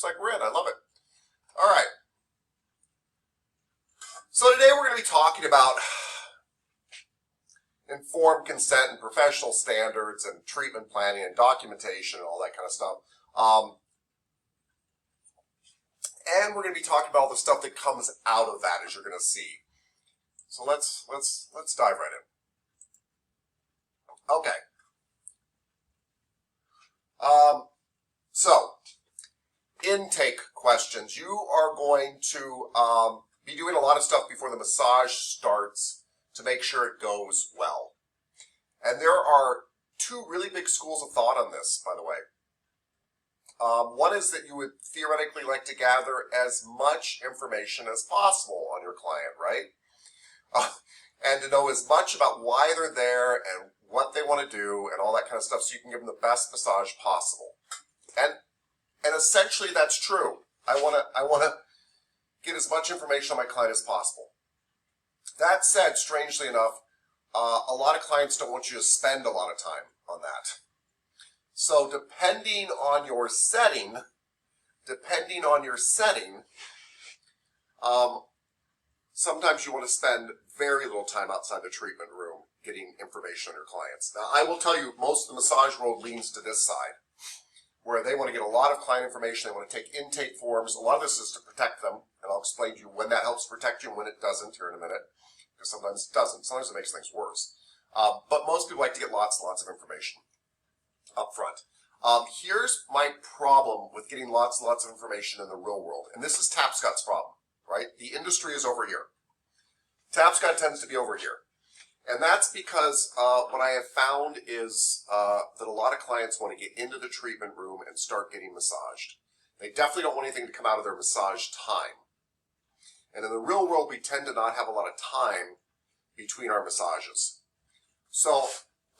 looks like we're in. I love it. All right. So today we're going to be talking about informed consent and professional standards and treatment planning and documentation and all that kind of stuff. And we're going to be talking about all the stuff that comes out of that, as you're going to see. So let's dive right in. Okay. So intake questions. You are going to be doing a lot of stuff before the massage starts to make sure it goes well. And there are two really big schools of thought on this, by the way. One is that you would theoretically like to gather as much information as possible on your client, right? And to know as much about why they're there and what they want to do and all that kind of stuff so you can give them the best massage possible. And essentially that's true. I want to get as much information on my client as possible. That said, strangely enough, a lot of clients don't want you to spend a lot of time on that. So depending on your setting, sometimes you want to spend very little time outside the treatment room getting information on your clients. Now, I will tell you, most of the massage world leans to this side, where they want to get a lot of client information. They want to take intake forms. A lot of this is to protect them, and I'll explain to you when that helps protect you and when it doesn't here in a minute, because sometimes it doesn't. Sometimes it makes things worse. But most people like to get lots and lots of information up front. Here's my problem with getting lots and lots of information in the real world, and this is Tapscott's problem, right? The industry is over here. Tapscott tends to be over here. And that's because what I have found is that a lot of clients want to get into the treatment room and start getting massaged. They definitely don't want anything to come out of their massage time. And in the real world, we tend to not have a lot of time between our massages. So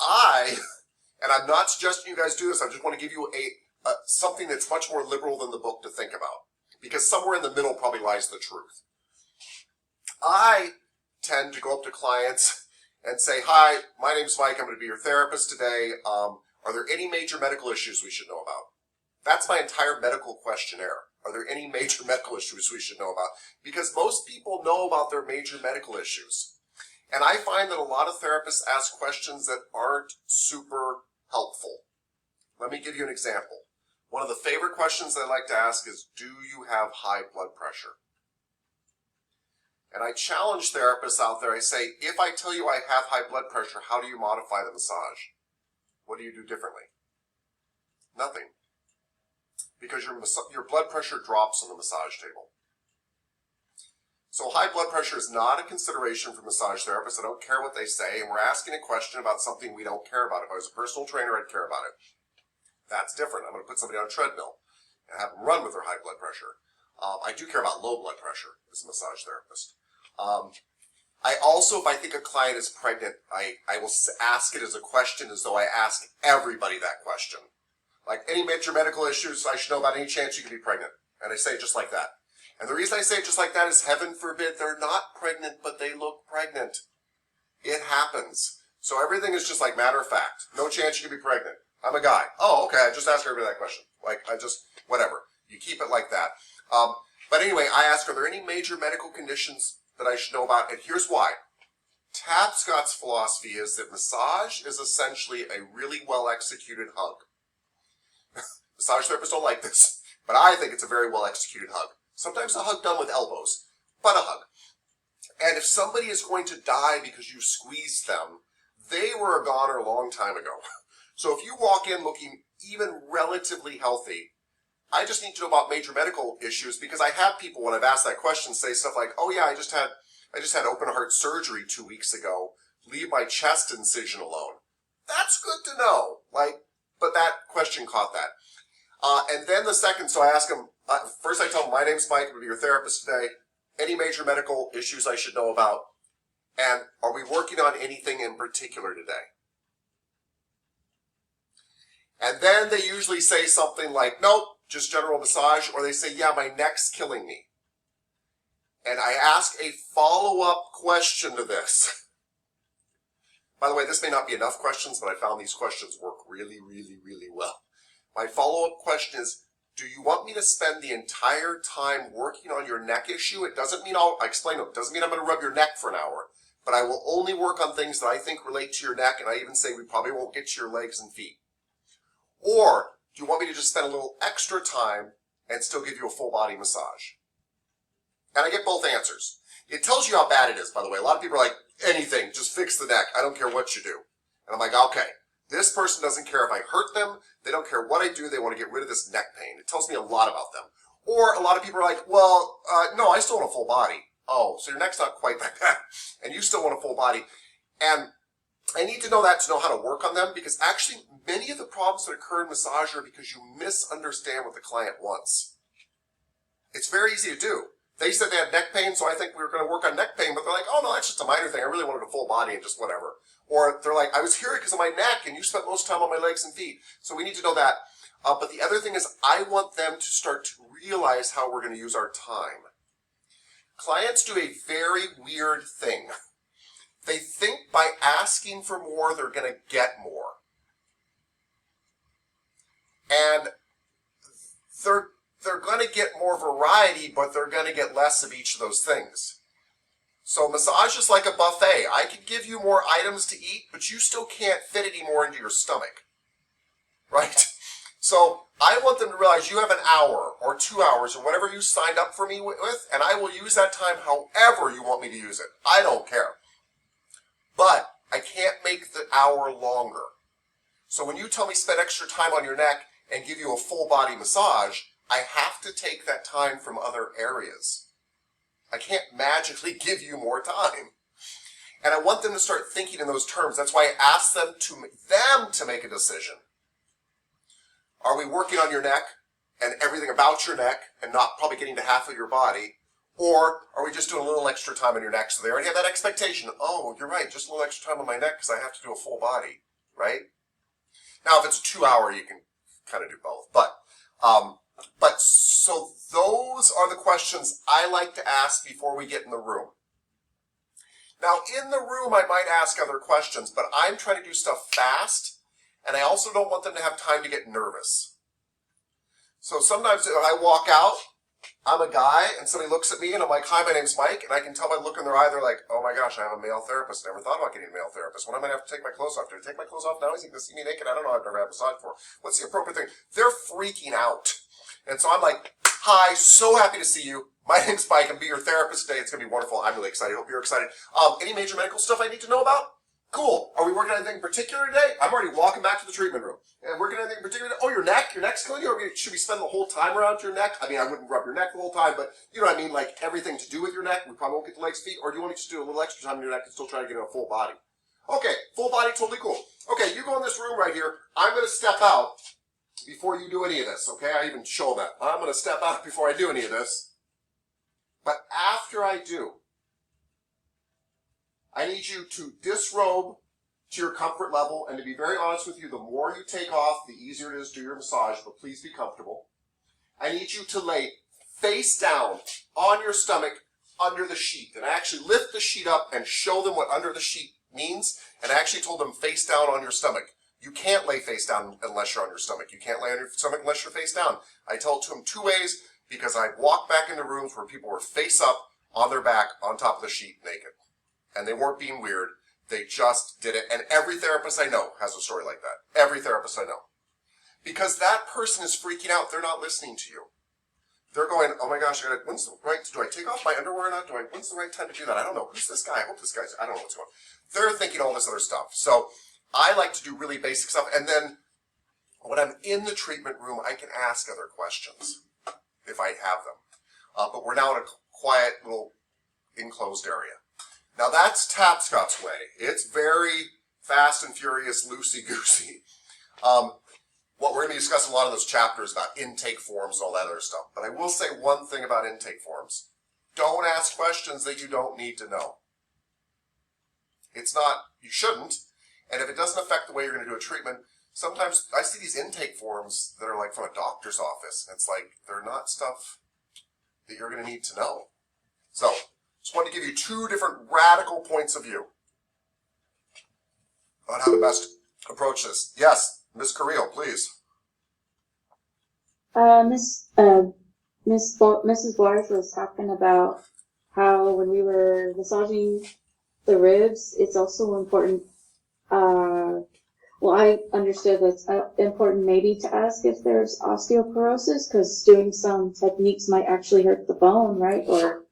and I'm not suggesting you guys do this, I just want to give you something that's much more liberal than the book to think about. Because somewhere in the middle probably lies the truth. I tend to go up to clients and say, hi, my name's Mike, I'm going to be your therapist today. Are there any major medical issues we should know about? That's my entire medical questionnaire. Are there any major medical issues we should know about? Because most people know about their major medical issues. And I find that a lot of therapists ask questions that aren't super helpful. Let me give you an example. One of the favorite questions I like to ask is, do you have high blood pressure? And I challenge therapists out there. I say, if I tell you I have high blood pressure, how do you modify the massage? What do you do differently? Nothing. Because your blood pressure drops on the massage table. So high blood pressure is not a consideration for massage therapists. I don't care what they say. And we're asking a question about something we don't care about. If I was a personal trainer, I'd care about it. That's different. I'm going to put somebody on a treadmill and have them run with their high blood pressure. I do care about low blood pressure as a massage therapist. I also, if I think a client is pregnant, I will ask it as a question as though I ask everybody that question. Like, any major medical issues I should know about, any chance you could be pregnant? And I say it just like that. And the reason I say it just like that is, heaven forbid, they're not pregnant, but they look pregnant. It happens. So everything is just like matter of fact. No chance you could be pregnant. I'm a guy. Oh, okay, I just asked everybody that question. Like, whatever. You keep it like that. But anyway, I ask, are there any major medical conditions that I should know about? And here's why. Tapscott's philosophy is that massage is essentially a really well-executed hug. Massage therapists don't like this, but I think it's a very well-executed hug. Sometimes a hug done with elbows, but a hug. And if somebody is going to die because you squeezed them, they were a goner a long time ago. So if you walk in looking even relatively healthy, I just need to know about major medical issues, because I have people, when I've asked that question, say stuff like, oh yeah, I just had open heart surgery 2 weeks ago. Leave my chest incision alone. That's good to know. But that question caught that. And then the second, so I ask them, first I tell them, my name's Mike, I'm going to be your therapist today. Any major medical issues I should know about? And are we working on anything in particular today? And then they usually say something like, nope, just general massage, or they say, yeah, my neck's killing me. And I ask a follow-up question to this. By the way, this may not be enough questions, but I found these questions work really, really, really well. My follow-up question is, do you want me to spend the entire time working on your neck issue? It doesn't mean I explain it. It doesn't mean I'm going to rub your neck for an hour, but I will only work on things that I think relate to your neck, and I even say we probably won't get to your legs and feet. Or do you want me to just spend a little extra time and still give you a full body massage? And I get both answers. It tells you how bad it is, by the way. A lot of people are like, anything, just fix the neck. I don't care what you do. And I'm like, okay, this person doesn't care if I hurt them. They don't care what I do. They want to get rid of this neck pain. It tells me a lot about them. Or a lot of people are like, well, no, I still want a full body. Oh, so your neck's not quite that bad. And you still want a full body. And I need to know that to know how to work on them, because actually many of the problems that occur in massage are because you misunderstand what the client wants. It's very easy to do. They said they had neck pain, so I think we were going to work on neck pain, but they're like, oh no, that's just a minor thing. I really wanted a full body and just whatever. Or they're like, I was here because of my neck and you spent most time on my legs and feet. So we need to know that. But the other thing is I want them to start to realize how we're going to use our time. Clients do a very weird thing. They think by asking for more, they're going to get more. And they're going to get more variety, but they're going to get less of each of those things. So massage is like a buffet. I can give you more items to eat, but you still can't fit any more into your stomach, right? So I want them to realize you have an hour or 2 hours or whatever you signed up for me with, and I will use that time however you want me to use it. I don't care. But I can't make the hour longer. So when you tell me spend extra time on your neck and give you a full body massage, I have to take that time from other areas. I can't magically give you more time. And I want them to start thinking in those terms. That's why I ask them to make a decision. Are we working on your neck and everything about your neck and not probably getting to half of your body? Or are we just doing a little extra time on your neck? So they already have that expectation. Oh, you're right, just a little extra time on my neck because I have to do a full body, right? Now, if it's a 2 hour, you can kind of do both. But so those are the questions I like to ask before we get in the room. Now, in the room, I might ask other questions, but I'm trying to do stuff fast, and I also don't want them to have time to get nervous. So sometimes if I walk out, I'm a guy, and somebody looks at me, and I'm like, hi, my name's Mike, and I can tell by the look in their eye, they're like, oh my gosh, I have a male therapist. Never thought about getting a male therapist. When am I going to have to take my clothes off? Do I take my clothes off now? Is he going to see me naked? I don't know. I've never had a massage before. What's the appropriate thing? They're freaking out. And so I'm like, hi, so happy to see you. My name's Mike. I'm be your therapist today. It's going to be wonderful. I'm really excited. Hope you're excited. Any major medical stuff I need to know about? Cool. Are we working on anything in particular today? I'm already walking back to the treatment room. And working on anything in particular? Oh, your neck? Your neck's killing you? Or should we spend the whole time around your neck? I mean, I wouldn't rub your neck the whole time, but you know what I mean? Like everything to do with your neck. We probably won't get the legs, feet. Or do you want me to just do a little extra time on your neck and still try to get a full body? Okay, full body, totally cool. Okay, you go in this room right here. I'm going to step out before you do any of this, okay? I even show that. I'm going to step out before I do any of this. But after I do, I need you to disrobe to your comfort level, and to be very honest with you, the more you take off, the easier it is to do your massage, but please be comfortable. I need you to lay face down on your stomach under the sheet. And I actually lift the sheet up and show them what under the sheet means, and I actually told them face down on your stomach. You can't lay face down unless you're on your stomach. You can't lay on your stomach unless you're face down. I tell it to them 2 ways, because I walked back into rooms where people were face up on their back on top of the sheet naked. And they weren't being weird. They just did it. And every therapist I know has a story like that. Every therapist I know. Because that person is freaking out. They're not listening to you. They're going, oh my gosh, when's the right, do I take off my underwear or not? When's the right time to do that? I don't know. Who's this guy? I hope this guy's, I don't know what's going on. They're thinking all this other stuff. So I like to do really basic stuff. And then when I'm in the treatment room, I can ask other questions if I have them. But we're now in a quiet little enclosed area. Now that's Tapscott's way. It's very fast and furious, loosey-goosey. What we're going to be discussing a lot of those chapters about intake forms and all that other stuff. But I will say one thing about intake forms. Don't ask questions that you don't need to know. It's not, you shouldn't. And if it doesn't affect the way you're going to do a treatment, sometimes I see these intake forms that are like from a doctor's office. And it's like, they're not stuff that you're going to need to know. So, just wanted to give you 2 different radical points of view on how to best approach this. Yes, Ms. Carrillo, please. Mrs. Barnes was talking about how when we were massaging the ribs, it's also important. Well, I understood that's important maybe to ask if there's osteoporosis because doing some techniques might actually hurt the bone, right? Or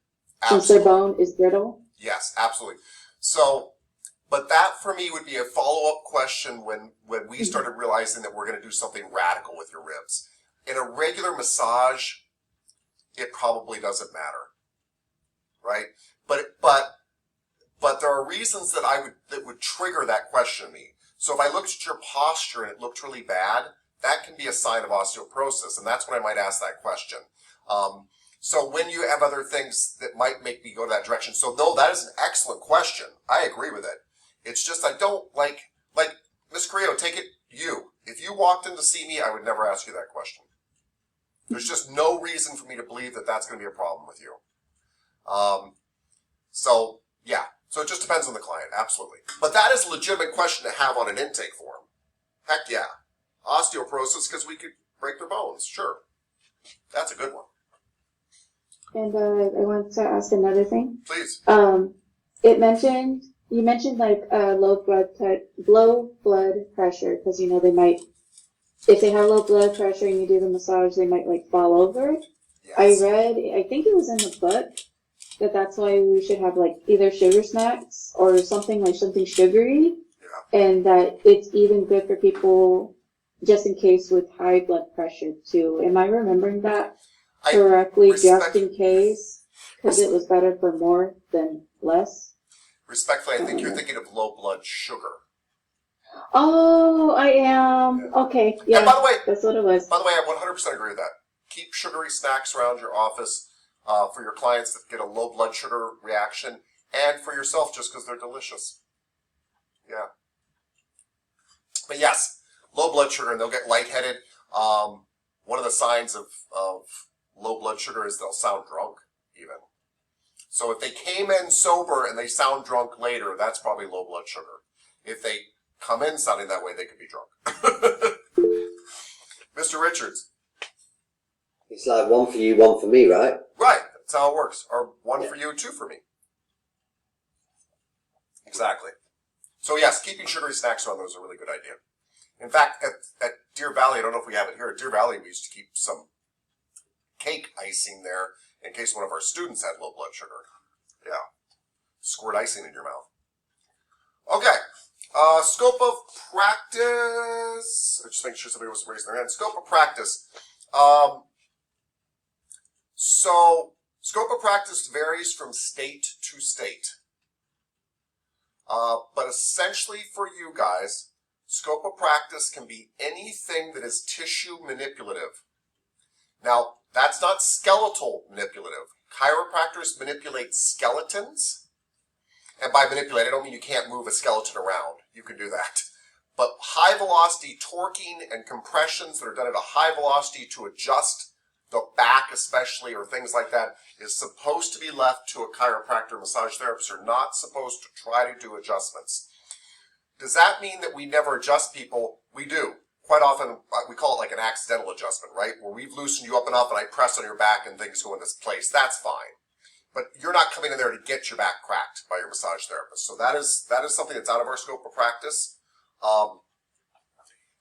since their bone is brittle. Yes, absolutely. So, but that for me would be a follow-up question when we started realizing that we're going to do something radical with your ribs. In a regular massage, it probably doesn't matter, right? But there are reasons that would trigger that question in me. So if I looked at your posture and it looked really bad, that can be a sign of osteoporosis, and that's when I might ask that question. So when you have other things that might make me go that direction, so no, that is an excellent question. I agree with it. It's just I don't like Miss Carrillo, take it you. If you walked in to see me, I would never ask you that question. There's just no reason for me to believe that that's going to be a problem with you. So yeah, so it just depends on the client, absolutely. But that is a legitimate question to have on an intake form. Heck yeah. Osteoporosis because we could break their bones, sure. That's a good one. And I want to ask another thing. Please. You mentioned like low blood pressure because they might, if they have low blood pressure and you do the massage, they might like fall over. Yes. I think it was in the book that's why we should have like either sugar snacks or something sugary, and that it's even good for people just in case with high blood pressure too. Am I remembering that correctly? Just in case, because it was better for more than less. Respectfully, I think you're thinking of low blood sugar. Oh, I am. Yeah. Okay, yeah. And by the way, that's what it was. By the way, I 100% agree with that. Keep sugary snacks around your office for your clients that get a low blood sugar reaction, and for yourself just because they're delicious. Yeah. But yes, low blood sugar, and they'll get lightheaded. One of the signs of low blood sugar is they'll sound drunk, even. So if they came in sober and they sound drunk later, that's probably low blood sugar. If they come in sounding that way, they could be drunk. Mr. Richards. It's like one for you, one for me, right? Right. That's how it works. Or one for you, two for me. Exactly. So yes, keeping sugary snacks around those is a really good idea. In fact, at Deer Valley, I don't know if we have it here, at Deer Valley we used to keep some cake icing there in case one of our students had low blood sugar. Yeah. Squirt icing in your mouth. Okay. Scope of practice. Just make sure somebody was raising their hand. Scope of practice. So, scope of practice varies from state to state. But essentially for you guys, scope of practice can be anything that is tissue manipulative. Now, that's not skeletal manipulative. Chiropractors manipulate skeletons. And by manipulate, I don't mean you can't move a skeleton around. You can do that. But high velocity torquing and compressions that are done at a high velocity to adjust the back especially, or things like that, is supposed to be left to a chiropractor. Massage therapists are not supposed to try to do adjustments. Does that mean that we never adjust people? We do. Quite often, we call it like an accidental adjustment, right? Where we've loosened you up enough and I press on your back and things go in this place. That's fine. But you're not coming in there to get your back cracked by your massage therapist. So that is something that's out of our scope of practice.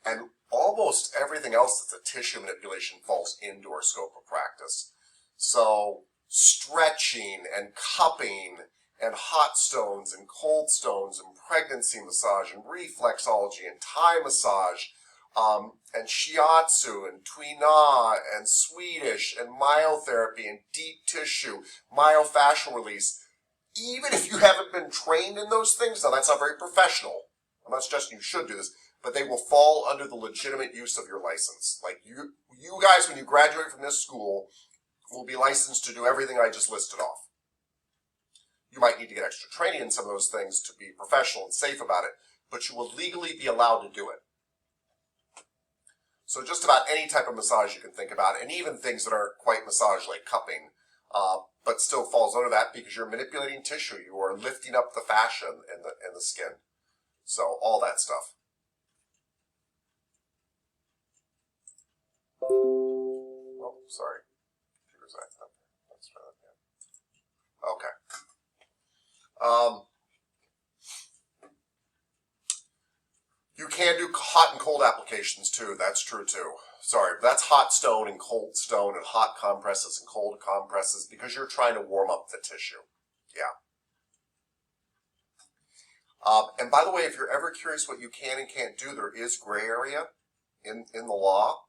And almost everything else that's a tissue manipulation falls into our scope of practice. So stretching and cupping and hot stones and cold stones and pregnancy massage and reflexology and Thai massage and shiatsu and tuina and Swedish and myotherapy and deep tissue, myofascial release. Even if you haven't been trained in those things, now that's not very professional. I'm not suggesting you should do this, but they will fall under the legitimate use of your license. Like you guys, when you graduate from this school, will be licensed to do everything I just listed off. You might need to get extra training in some of those things to be professional and safe about it, but you will legally be allowed to do it. So just about any type of massage you can think about, and even things that aren't quite massage like cupping, but still falls under that because you're manipulating tissue. You are lifting up the fascia and the skin. So all that stuff. Okay. You can do hot and cold applications too. That's true too. Sorry, that's hot stone and cold stone and hot compresses and cold compresses because you're trying to warm up the tissue. Yeah. And by the way, if you're ever curious what you can and can't do, there is gray area in the law.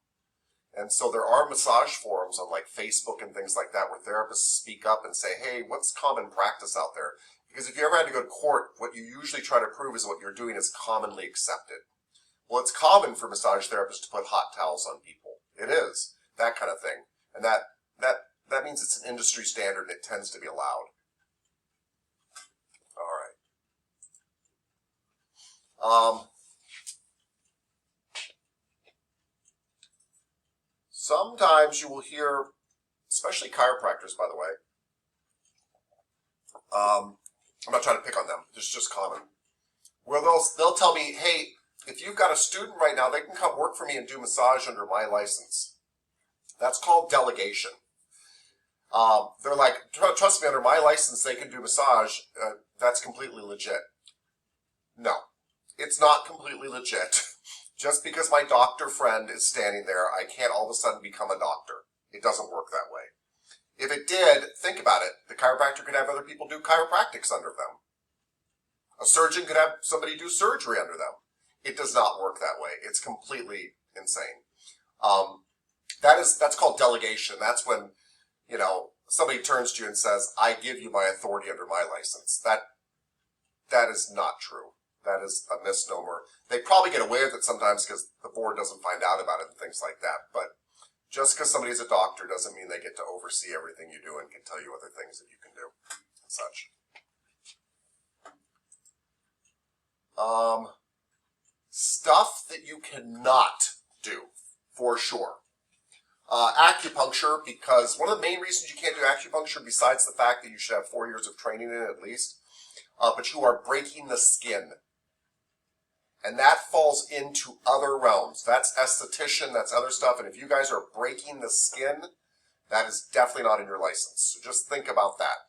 And so there are massage forums on like Facebook and things like that where therapists speak up and say, hey, what's common practice out there? Because if you ever had to go to court, what you usually try to prove is what you're doing is commonly accepted. Well, it's common for massage therapists to put hot towels on people. It is. That kind of thing. And that means it's an industry standard and it tends to be allowed. All right. Sometimes you will hear, especially chiropractors, by the way, I'm not trying to pick on them, it's just common, where they'll tell me, hey, if you've got a student right now, they can come work for me and do massage under my license. That's called delegation. They're like, trust me, under my license, they can do massage. That's completely legit. No, it's not completely legit. Just because my doctor friend is standing there, I can't all of a sudden become a doctor. It doesn't work that way. If it did, think about it. The chiropractor could have other people do chiropractics under them. A surgeon could have somebody do surgery under them. It does not work that way. It's completely insane. That's called delegation. That's when, somebody turns to you and says, I give you my authority under my license. That is not true. That is a misnomer. They probably get away with it sometimes because the board doesn't find out about it and things like that. But just because somebody's a doctor doesn't mean they get to oversee everything you do and can tell you other things that you can do and such. Stuff that you cannot do, for sure. Acupuncture, because one of the main reasons you can't do acupuncture, besides the fact that you should have 4 years of training in it at least, but you are breaking the skin. And that falls into other realms. That's esthetician, that's other stuff. And if you guys are breaking the skin, that is definitely not in your license. So just think about that.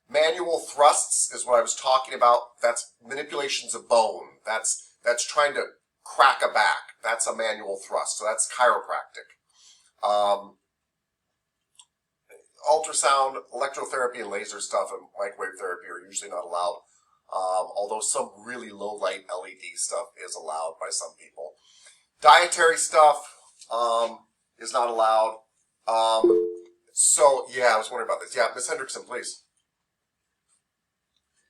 Manual thrusts is what I was talking about. That's manipulations of bone. That's trying to crack a back. That's a manual thrust. So that's chiropractic. Ultrasound, electrotherapy, and laser stuff and microwave therapy are usually not allowed. Although some really low light LED stuff is allowed by some people. Dietary stuff is not allowed. So yeah, I was wondering about this. Yeah, Ms. Hendrickson, please.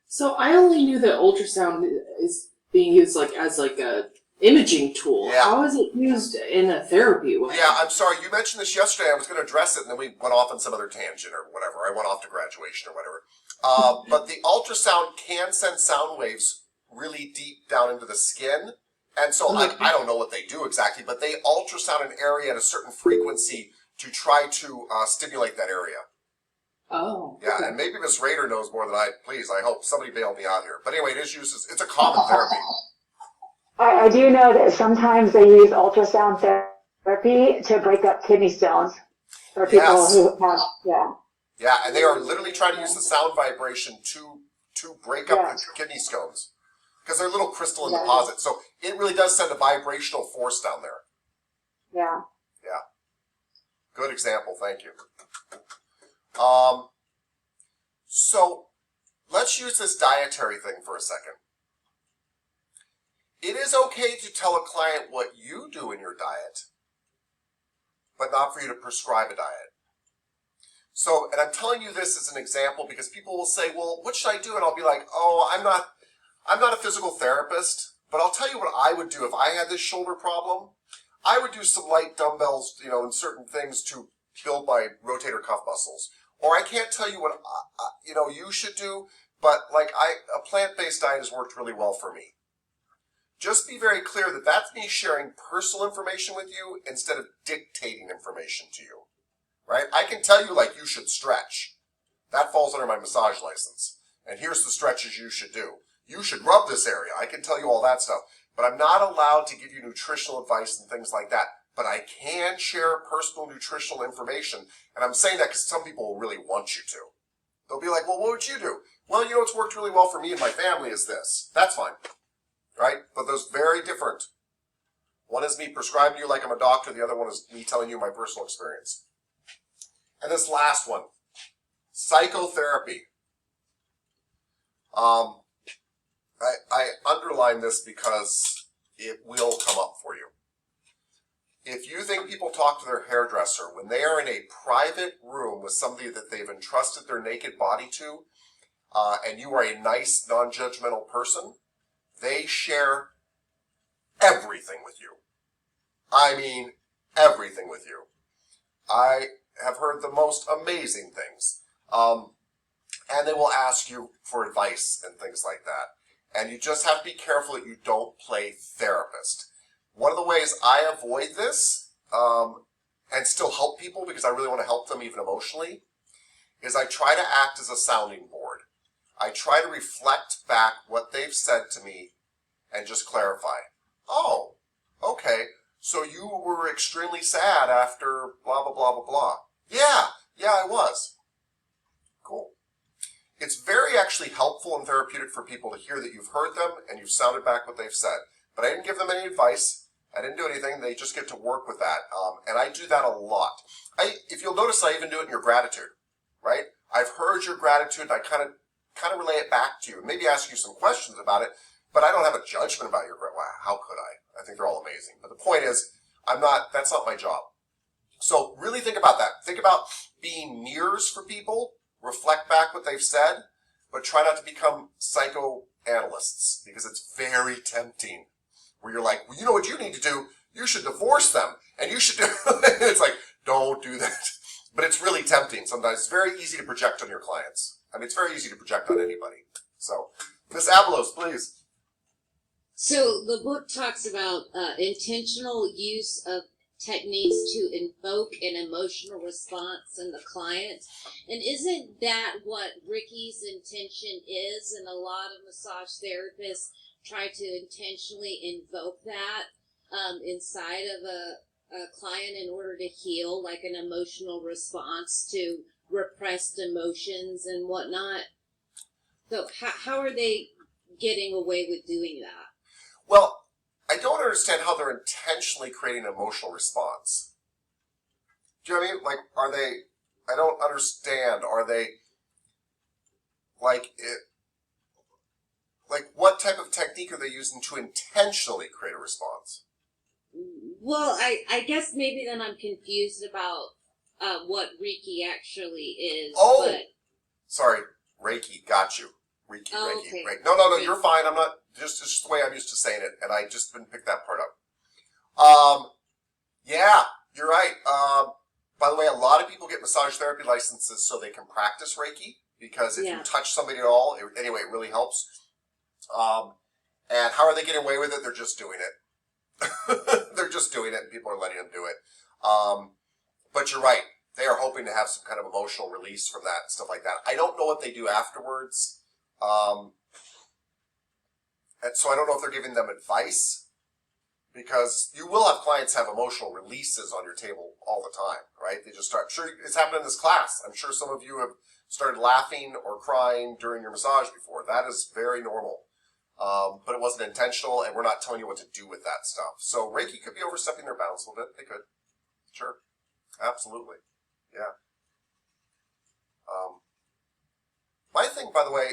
So I only knew that ultrasound is being used as a imaging tool. Yeah. How is it used in a therapy way? Yeah, I'm sorry. You mentioned this yesterday. I was going to address it, and then we went off on some other tangent or whatever. I went off to graduation or whatever. But the ultrasound can send sound waves really deep down into the skin. And so I don't know what they do exactly, but they ultrasound an area at a certain frequency to try to stimulate that area. Oh. Yeah, okay. and maybe Miss Rader knows more than I. Please, I hope somebody bail me out here. But anyway, it is used as, it's a common therapy. I do know that sometimes they use ultrasound therapy to break up kidney stones for people who have, Yeah, and they are literally trying to use the sound vibration to break up the kidney stones. Because they're little crystalline deposits. So it really does send a vibrational force down there. Yeah. Yeah. Good example, thank you. So let's use this dietary thing for a second. It is okay to tell a client what you do in your diet, but not for you to prescribe a diet. So, and I'm telling you this as an example because people will say, well, what should I do? And I'll be like, oh, I'm not a physical therapist, but I'll tell you what I would do if I had this shoulder problem. I would do some light dumbbells, and certain things to build my rotator cuff muscles. Or I can't tell you what, you should do, but a plant-based diet has worked really well for me. Just be very clear that that's me sharing personal information with you instead of dictating information to you, right? I can tell you you should stretch. That falls under my massage license. And here's the stretches you should do. You should rub this area. I can tell you all that stuff. But I'm not allowed to give you nutritional advice and things like that. But I can share personal nutritional information. And I'm saying that because some people will really want you to. They'll be like, well, what would you do? Well, you know what's worked really well for me and my family is this. That's fine. Right? But those very different. One is me prescribing you like I'm a doctor. The other one is me telling you my personal experience. And this last one, psychotherapy. I underline this because it will come up for you. If you think people talk to their hairdresser when they are in a private room with somebody that they've entrusted their naked body to, and you are a nice, non-judgmental person, they share everything with you. I mean, everything with you. I have heard the most amazing things. And they will ask you for advice and things like that. And you just have to be careful that you don't play therapist. One of the ways I avoid this, and still help people because I really want to help them even emotionally, is I try to act as a sounding board. I try to reflect back what they've said to me and just clarify. Oh, okay, so you were extremely sad after blah, blah, blah, blah, blah. Yeah, I was. Cool. It's very actually helpful and therapeutic for people to hear that you've heard them and you've sounded back what they've said. But I didn't give them any advice. I didn't do anything. They just get to work with that. And I do that a lot. If you'll notice, I even do it in your gratitude, right? I've heard your gratitude and I kind of relay it back to you and maybe ask you some questions about it, but I don't have a judgment about your gratitude. Wow, how could I? I think they're all amazing. But the point is, that's not my job. So really think about that. Think about being mirrors for people, reflect back what they've said, but try not to become psychoanalysts because it's very tempting. Where you're like, well, you know what you need to do? You should divorce them. And you should do... It's like, don't do that. But it's really tempting sometimes. It's very easy to project on your clients. I mean, it's very easy to project on anybody. So, Miss Abelos, please. So the book talks about intentional use of techniques to invoke an emotional response in the client. And isn't that what Ricky's intention is? And a lot of massage therapists try to intentionally invoke that inside of a client in order to heal, like an emotional response to repressed emotions and whatnot. So how are they getting away with doing that? Well, I don't understand how they're intentionally creating an emotional response. Do you know what I mean? Like, I don't understand. Are they, what type of technique are they using to intentionally create a response? Well, I guess maybe then I'm confused about what Reiki actually is. Oh! But... Sorry, Reiki, got you. Reiki, Oh, Reiki, okay. Reiki. No, you're fine. I'm not, just the way I'm used to saying it, and I just didn't pick that part up. Yeah, you're right. By the way, a lot of people get massage therapy licenses so they can practice Reiki, because if you touch somebody at all, it really helps. And how are they getting away with it? They're just doing it. They're just doing it, and people are letting them do it. But you're right. They are hoping to have some kind of emotional release from that and stuff like that. I don't know what they do afterwards. And so I don't know if they're giving them advice, because you will have clients have emotional releases on your table all the time, right? They just start, sure, it's happened in this class. I'm sure some of you have started laughing or crying during your massage before. That is very normal. But it wasn't intentional, and we're not telling you what to do with that stuff. So Reiki could be overstepping their bounds a little bit. They could. Sure. Absolutely. Yeah. My thing, by the way,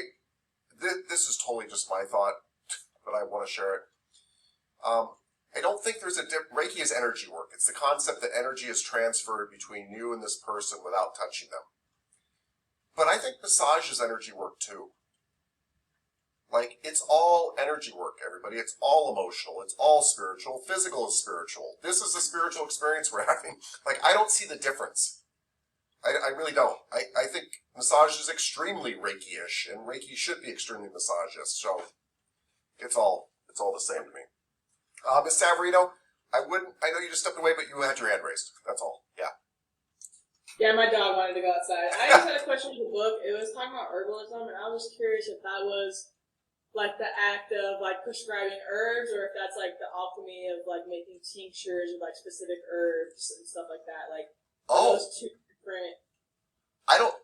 this is totally just my thought, but I want to share it. I don't think there's Reiki is energy work. It's the concept that energy is transferred between you and this person without touching them. But I think massage is energy work too. Like, it's all energy work, everybody. It's all emotional. It's all spiritual. Physical is spiritual. This is a spiritual experience we're having. Like, I don't see the difference. I really don't. I think massage is extremely Reiki-ish, and Reiki should be extremely massagist. So it's all the same to me. Miss Savarino, I know you just stepped away, but you had your hand raised. That's all. Yeah. Yeah, my dog wanted to go outside. I just had a question for the book. It was talking about herbalism, and I was just curious if that was like the act of like prescribing herbs, or if that's like the alchemy of like making tinctures with like specific herbs and stuff like that. Like those two different. I don't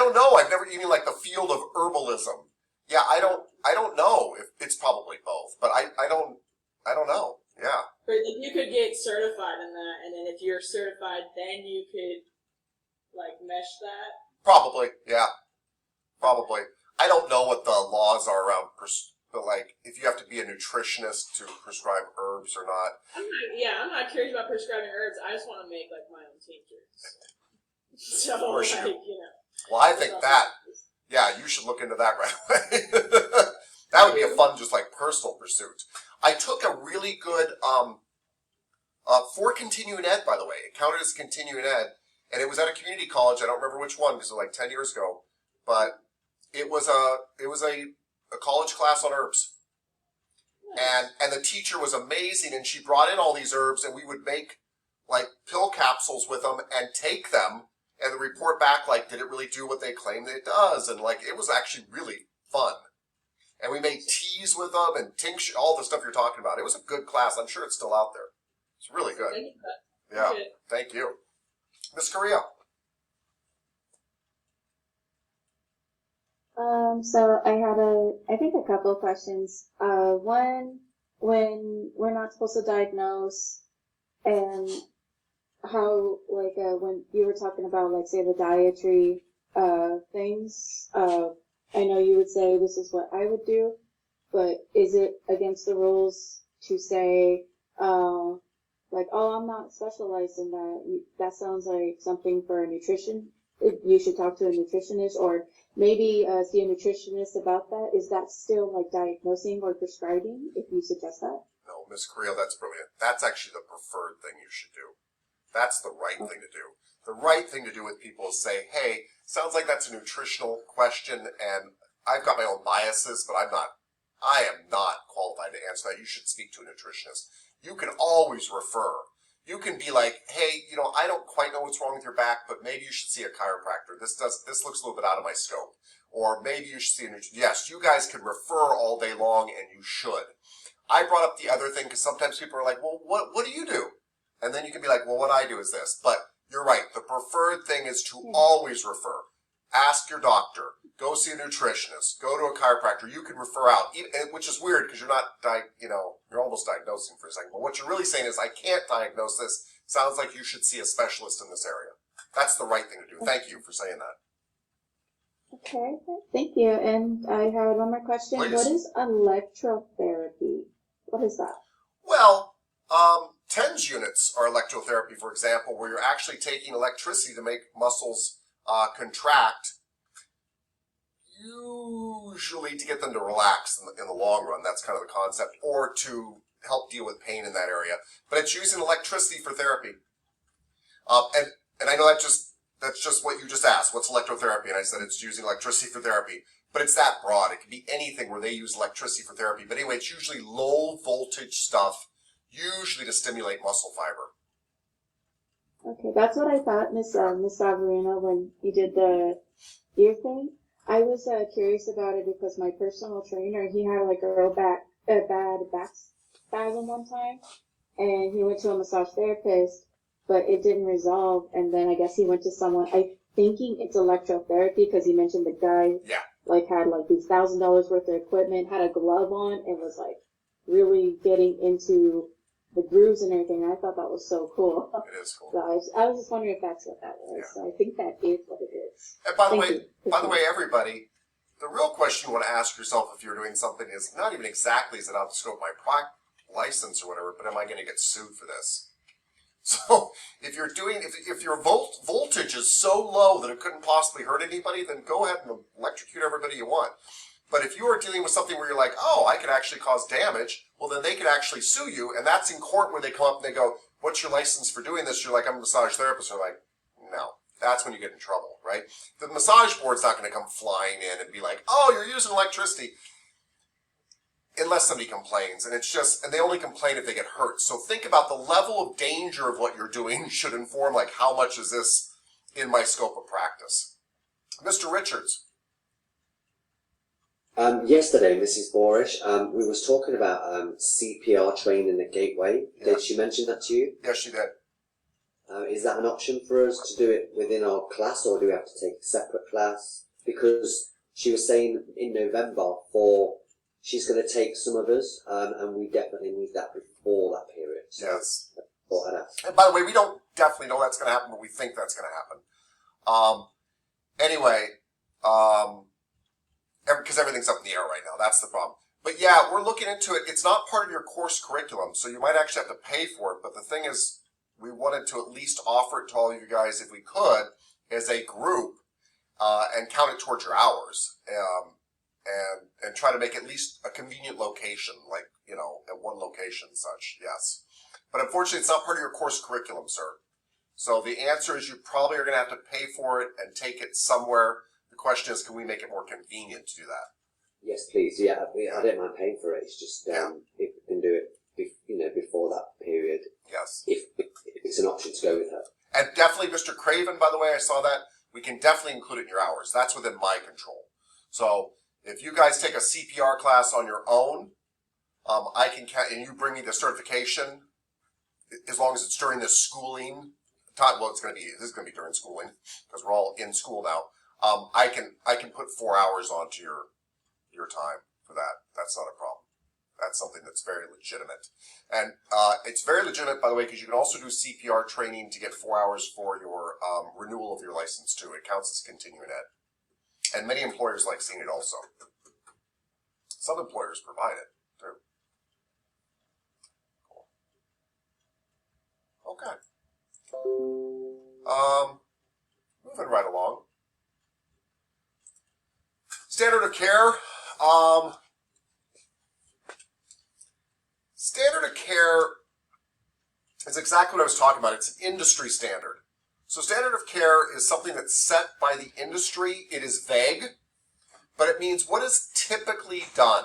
don't know. I've never even like the field of herbalism. Yeah, I don't know if it's probably both, but I don't know. Yeah. But you could get certified in that, and then if you're certified, then you could like mesh that. Probably, yeah. Probably. I don't know what the laws are around, but like, if you have to be a nutritionist to prescribe herbs or not. I'm not curious about prescribing herbs. I just want to make like my own tinctures. So, Of course you do. like, you know. Well, I think that, yeah, you should look into that right away. That would be a fun, just like personal pursuit. I took a really good, for continuing ed, by the way. It counted as continuing ed, and it was at a community college. I don't remember which one because it was like 10 years ago, but it was a college class on herbs. And the teacher was amazing, and she brought in all these herbs, and we would make like pill capsules with them and take them and report back like, did it really do what they claim that it does? And like, it was actually really fun. And we made teas with them and tincture, all the stuff you're talking about. It was a good class. I'm sure it's still out there. It's really good. Thank you for that. Yeah, Appreciate it. thank you. Miss Correa. So I had I think a couple of questions. One, when we're not supposed to diagnose, and how, like, when you were talking about, like, say, the dietary, things, I know you would say this is what I would do, but is it against the rules to say, like, oh, I'm not specialized in that. That sounds like something for a nutrition. You should talk to a nutritionist, or maybe see a nutritionist about that. Is that still like diagnosing or prescribing, if you suggest that? No, Miss Correa, that's brilliant. That's actually the preferred thing you should do. That's the right thing to do. The right thing to do with people is say, hey, sounds like that's a nutritional question, and I've got my own biases, but I am not qualified to answer that. You should speak to a nutritionist. You can always refer. You can be like, hey, I don't quite know what's wrong with your back, but maybe you should see a chiropractor. This looks a little bit out of my scope. Or maybe you should see a nutritionist. Yes, you guys can refer all day long, and you should. I brought up the other thing because sometimes people are like, well, what do you do? And then you can be like, well, what I do is this. But you're right. The preferred thing is to always refer. Ask your doctor. Go see a nutritionist. Go to a chiropractor. You can refer out, which is weird because you're not, you're almost diagnosing for a second. But what you're really saying is, I can't diagnose this. Sounds like you should see a specialist in this area. That's the right thing to do. Thank you for saying that. Okay, thank you. And I have one more question. Please. What is electrotherapy? What is that? Well, TENS units are electrotherapy, for example, where you're actually taking electricity to make muscles contract, usually to get them to relax in the long run. That's kind of the concept, or to help deal with pain in that area. But it's using electricity for therapy. And I know that's just what you just asked. What's electrotherapy? And I said it's using electricity for therapy. But it's that broad. It can be anything where they use electricity for therapy. But anyway, it's usually low voltage stuff, usually to stimulate muscle fiber. Okay, that's what I thought, Miss Savarino, when you did the ear thing. I was curious about it because my personal trainer, he had like a bad back spasm one time, and he went to a massage therapist, but it didn't resolve. And then I guess he went to someone. I'm thinking it's electrotherapy because he mentioned the guy like had like these $1,000 worth of equipment, had a glove on, and was like really getting into the grooves and everything. I thought that was so cool. It is cool. So I was just wondering if that's what that was. So I think that is what it is. And by the way, everybody, the real question you want to ask yourself if you're doing something is not even exactly is it out of the scope of my license or whatever, but am I going to get sued for this? So if your voltage is so low that it couldn't possibly hurt anybody, then go ahead and electrocute everybody you want. But if you are dealing with something where you're like, oh, I could actually cause damage, well, then they could actually sue you, and that's in court where they come up and they go, what's your license for doing this? You're like, I'm a massage therapist. They're like, no. That's when you get in trouble, right? The massage board's not going to come flying in and be like, oh, you're using electricity. Unless somebody complains, and they only complain if they get hurt. So think about the level of danger of what you're doing should inform, like, how much is this in my scope of practice? Mr. Richards. Yesterday, Mrs. Borish, we was talking about CPR training at Gateway. Yeah. Did she mention that to you? Yes, she did. Is that an option for us to do it within our class, or do we have to take a separate class? Because she was saying in November she's going to take some of us, and we definitely need that before that period. So Yes. thought I'd ask. And by the way, we don't definitely know that's going to happen, but we think that's going to happen. Anyway, because everything's up in the air right now. That's the problem. But yeah, we're looking into it. It's not part of your course curriculum, so you might actually have to pay for it. But the thing is, we wanted to at least offer it to all of you guys, if we could, as a group, and count it towards your hours, and try to make at least a convenient location, like, you know, at one location and such. Yes. But unfortunately, it's not part of your course curriculum, sir. So the answer is you probably are going to have to pay for it and take it somewhere. The question is, can we make it more convenient to do that? Yes, please. Yeah, I don't mind paying for it. It's just if we can do it, before that period. Yes. If it's an option to go with her. And definitely, Mr. Craven, by the way, I saw that. We can definitely include it in your hours. That's within my control. So if you guys take a CPR class on your own, I can count, and you bring me the certification, as long as it's during this schooling time. Well, this is going to be during schooling, because we're all in school now. I can put 4 hours onto your time for that. That's not a problem. That's something that's very legitimate. And it's very legitimate, by the way, because you can also do CPR training to get 4 hours for your renewal of your license, too. It counts as continuing ed. And many employers like seeing it also. Some employers provide it, too. Cool. Okay. Moving right along. Standard of care. Standard of care is exactly what I was talking about. It's an industry standard. So standard of care is something that's set by the industry. It is vague, but it means what is typically done.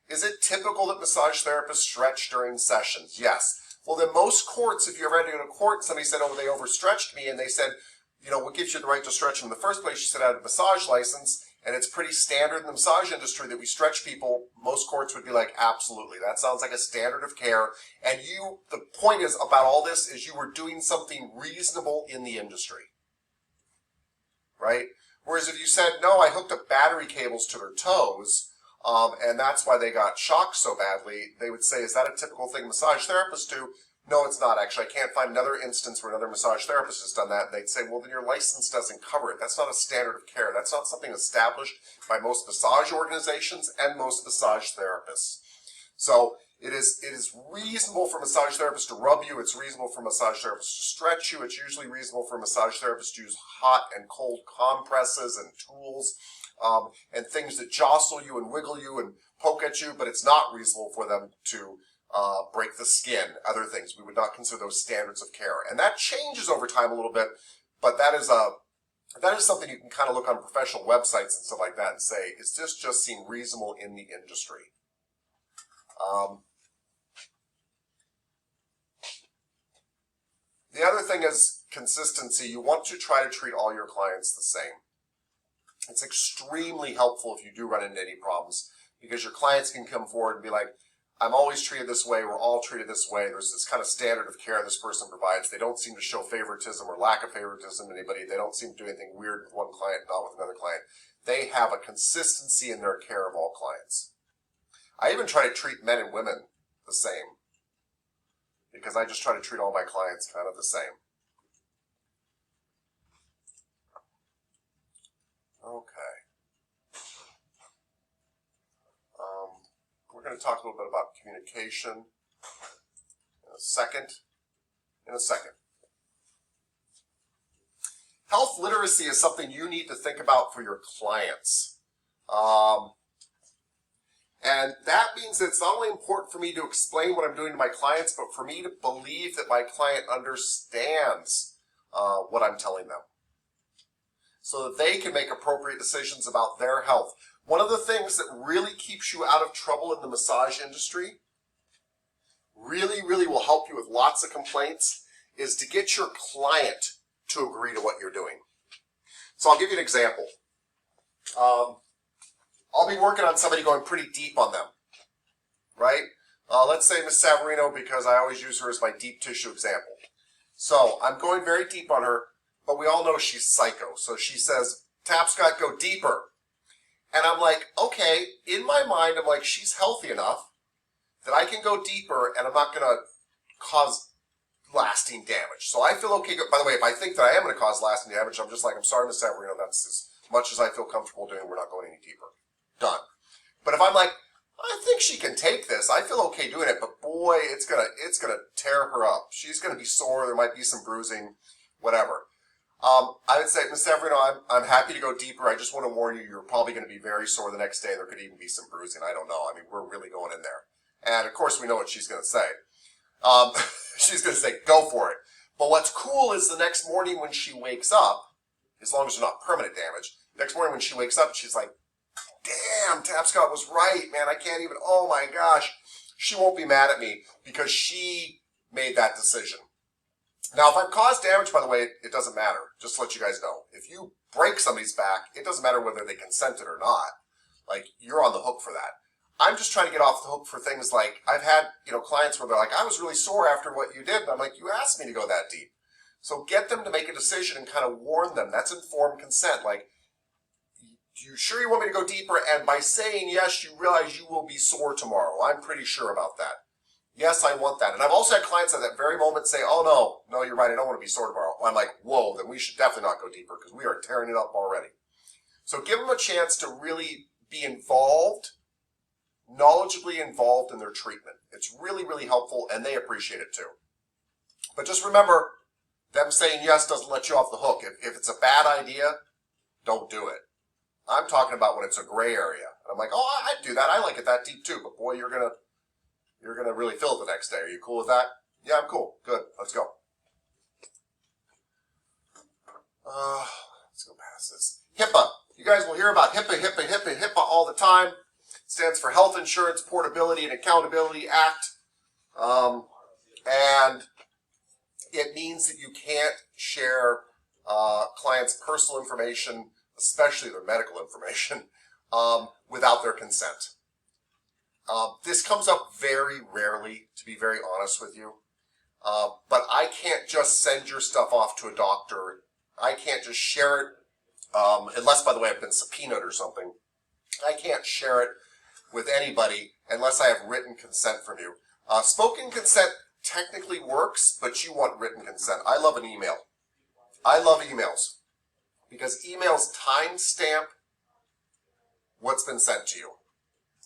Is it typical that massage therapists stretch during sessions? Yes. Well, then most courts, if you ever had to go to court, somebody said, oh, they overstretched me, and they said, you know, what gives you the right to stretch in the first place? You said I had a massage license, and it's pretty standard in the massage industry that we stretch people. Most courts would be like, absolutely, that sounds like a standard of care. And the point is about all this is you were doing something reasonable in the industry, right? Whereas if you said, no, I hooked up battery cables to their toes, and that's why they got shocked so badly, they would say, is that a typical thing massage therapists do? No, it's not, actually. I can't find another instance where another massage therapist has done that. And they'd say, well, then your license doesn't cover it. That's not a standard of care. That's not something established by most massage organizations and most massage therapists. So it is reasonable for massage therapists to rub you. It's reasonable for massage therapists to stretch you. It's usually reasonable for massage therapists to use hot and cold compresses and tools, and things that jostle you and wiggle you and poke at you, but it's not reasonable for them to break the skin, other things. We would not consider those standards of care. And that changes over time a little bit, but that is something you can kind of look on professional websites and stuff like that and say, is this just seem reasonable in the industry? The other thing is consistency. You want to try to treat all your clients the same. It's extremely helpful if you do run into any problems, because your clients can come forward and be like, I'm always treated this way, we're all treated this way, there's this kind of standard of care this person provides. They don't seem to show favoritism or lack of favoritism to anybody. They don't seem to do anything weird with one client, not with another client. They have a consistency in their care of all clients. I even try to treat men and women the same, because I just try to treat all my clients kind of the same. Okay. We're going to talk a little bit about communication in a second. Health literacy is something you need to think about for your clients. And that means that it's not only important for me to explain what I'm doing to my clients, but for me to believe that my client understands what I'm telling them, so that they can make appropriate decisions about their health. One of the things that really keeps you out of trouble in the massage industry, really will help you with lots of complaints, is to get your client to agree to what you're doing. So I'll give you an example. I'll be working on somebody going pretty deep on them, right? Let's say Miss Savarino, because I always use her as my deep tissue example. So I'm going very deep on her, but we all know she's psycho. So she says, Tapscott, go deeper. And I'm like, okay, in my mind, I'm like, she's healthy enough that I can go deeper and I'm not going to cause lasting damage. So I feel okay. By the way, if I think that I am going to cause lasting damage, I'm just like, I'm sorry, Miss Severino, that's as much as I feel comfortable doing. We're not going any deeper. Done. But if I'm like, I think she can take this, I feel okay doing it, but boy, it's gonna tear her up. She's gonna be sore, there might be some bruising, whatever. I would say, Miss Severino, I'm happy to go deeper. I just want to warn you, you're probably going to be very sore the next day. There could even be some bruising. I don't know. I mean, we're really going in there. And of course, we know what she's going to say. She's going to say, go for it. But what's cool is the next morning when she wakes up, as long as there's not permanent damage, next morning when she wakes up, she's like, damn, Tapscott was right, man. I can't even, oh my gosh. She won't be mad at me because she made that decision. Now, if I've caused damage, by the way, it doesn't matter. Just to let you guys know. If you break somebody's back, it doesn't matter whether they consented or not. Like, you're on the hook for that. I'm just trying to get off the hook for things like, I've had, clients where they're like, I was really sore after what you did. And I'm like, you asked me to go that deep. So get them to make a decision and kind of warn them. That's informed consent. Like, you sure you want me to go deeper? And by saying yes, you realize you will be sore tomorrow. I'm pretty sure about that. Yes, I want that. And I've also had clients at that very moment say, oh, no, you're right. I don't want to be sore tomorrow. I'm like, whoa, then we should definitely not go deeper because we are tearing it up already. So give them a chance to really be involved, knowledgeably involved in their treatment. It's really, really helpful, and they appreciate it too. But just remember, them saying yes doesn't let you off the hook. If it's a bad idea, don't do it. I'm talking about when it's a gray area. And I'm like, oh, I'd do that. I like it that deep too. But boy, you're gonna really feel it the next day. Are you cool with that? Yeah, I'm cool. Good. Let's go. Let's go past this. HIPAA. You guys will hear about HIPAA all the time. It stands for Health Insurance Portability and Accountability Act. And it means that you can't share clients' personal information, especially their medical information, without their consent. This comes up very rarely, to be very honest with you. But I can't just send your stuff off to a doctor. I can't just share it, unless, by the way, I've been subpoenaed or something. I can't share it with anybody unless I have written consent from you. Spoken consent technically works, but you want written consent. I love an email. I love emails because emails timestamp what's been sent to you.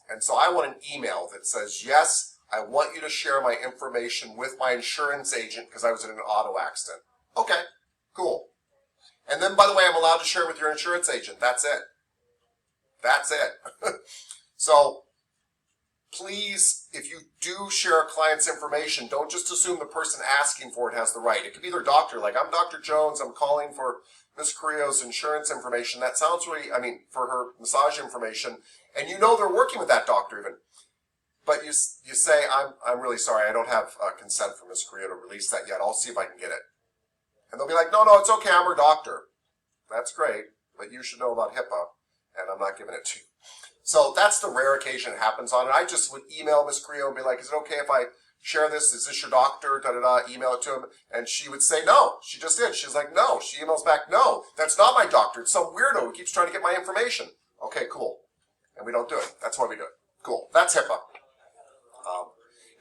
And so I want an email that says, yes, I want you to share my information with my insurance agent because I was in an auto accident. Okay, cool. And then, by the way, I'm allowed to share it with your insurance agent. That's it. That's it. So please, if you do share a client's information, don't just assume the person asking for it has the right. It could be their doctor. Like, I'm Dr. Jones. I'm calling for Miss Carrillo's insurance information. That sounds really, for her massage information. And they're working with that doctor even. But you say, I'm really sorry. I don't have consent from Miss Carrillo to release that yet. I'll see if I can get it. And they'll be like, no, it's okay. I'm her doctor. That's great. But you should know about HIPAA. And I'm not giving it to you. So that's the rare occasion it happens on. And I just would email Miss Carrillo and be like, is it okay if I share this? Is this your doctor? Email it to him. And she would say no. She just did. She's like, no. She emails back, no, that's not my doctor. It's some weirdo who keeps trying to get my information. Okay, cool. And we don't do it. That's why we do it. Cool. That's HIPAA.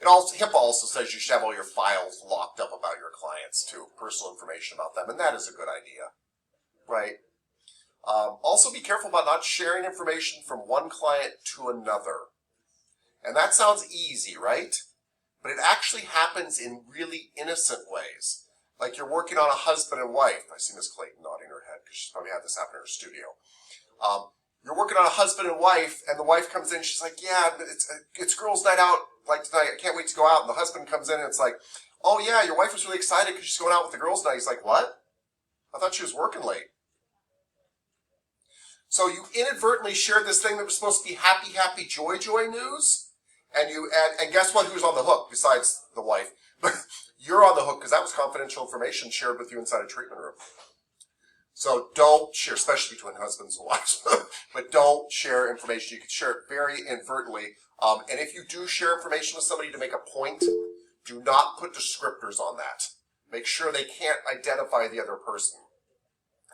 HIPAA also says you should have all your files locked up about your clients too, personal information about them, and that is a good idea, right? Also be careful about not sharing information from one client to another. And that sounds easy, right? But it actually happens in really innocent ways. Like you're working on a husband and wife. I see Miss Clayton nodding her head because she's probably had this happen in her studio. You're working on a husband and wife, and the wife comes in, she's like, yeah, it's girls' night out, like tonight, I can't wait to go out. And the husband comes in and it's like, oh yeah, your wife was really excited because she's going out with the girls' night. He's like, what? I thought she was working late. So you inadvertently shared this thing that was supposed to be happy, happy, joy, joy news, and guess what, who's on the hook besides the wife? You're on the hook because that was confidential information shared with you inside a treatment room. So don't share, especially between husbands and wives, but don't share information. You can share it very inadvertently. And if you do share information with somebody to make a point, do not put descriptors on that. Make sure they can't identify the other person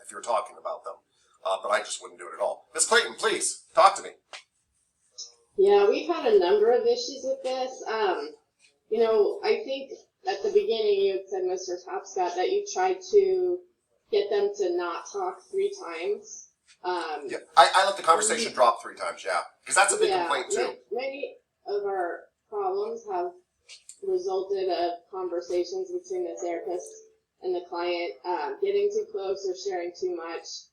if you're talking about them. But I just wouldn't do it at all. Miss Clayton, please, talk to me. Yeah, we've had a number of issues with this. I think at the beginning you had said, Mr. Topscott, that you tried to get them to not talk 3 times. Yeah, I let the conversation drop 3 times, yeah. Because that's a big complaint, too. Many of our problems have resulted of conversations between the therapist and the client getting too close or sharing too much.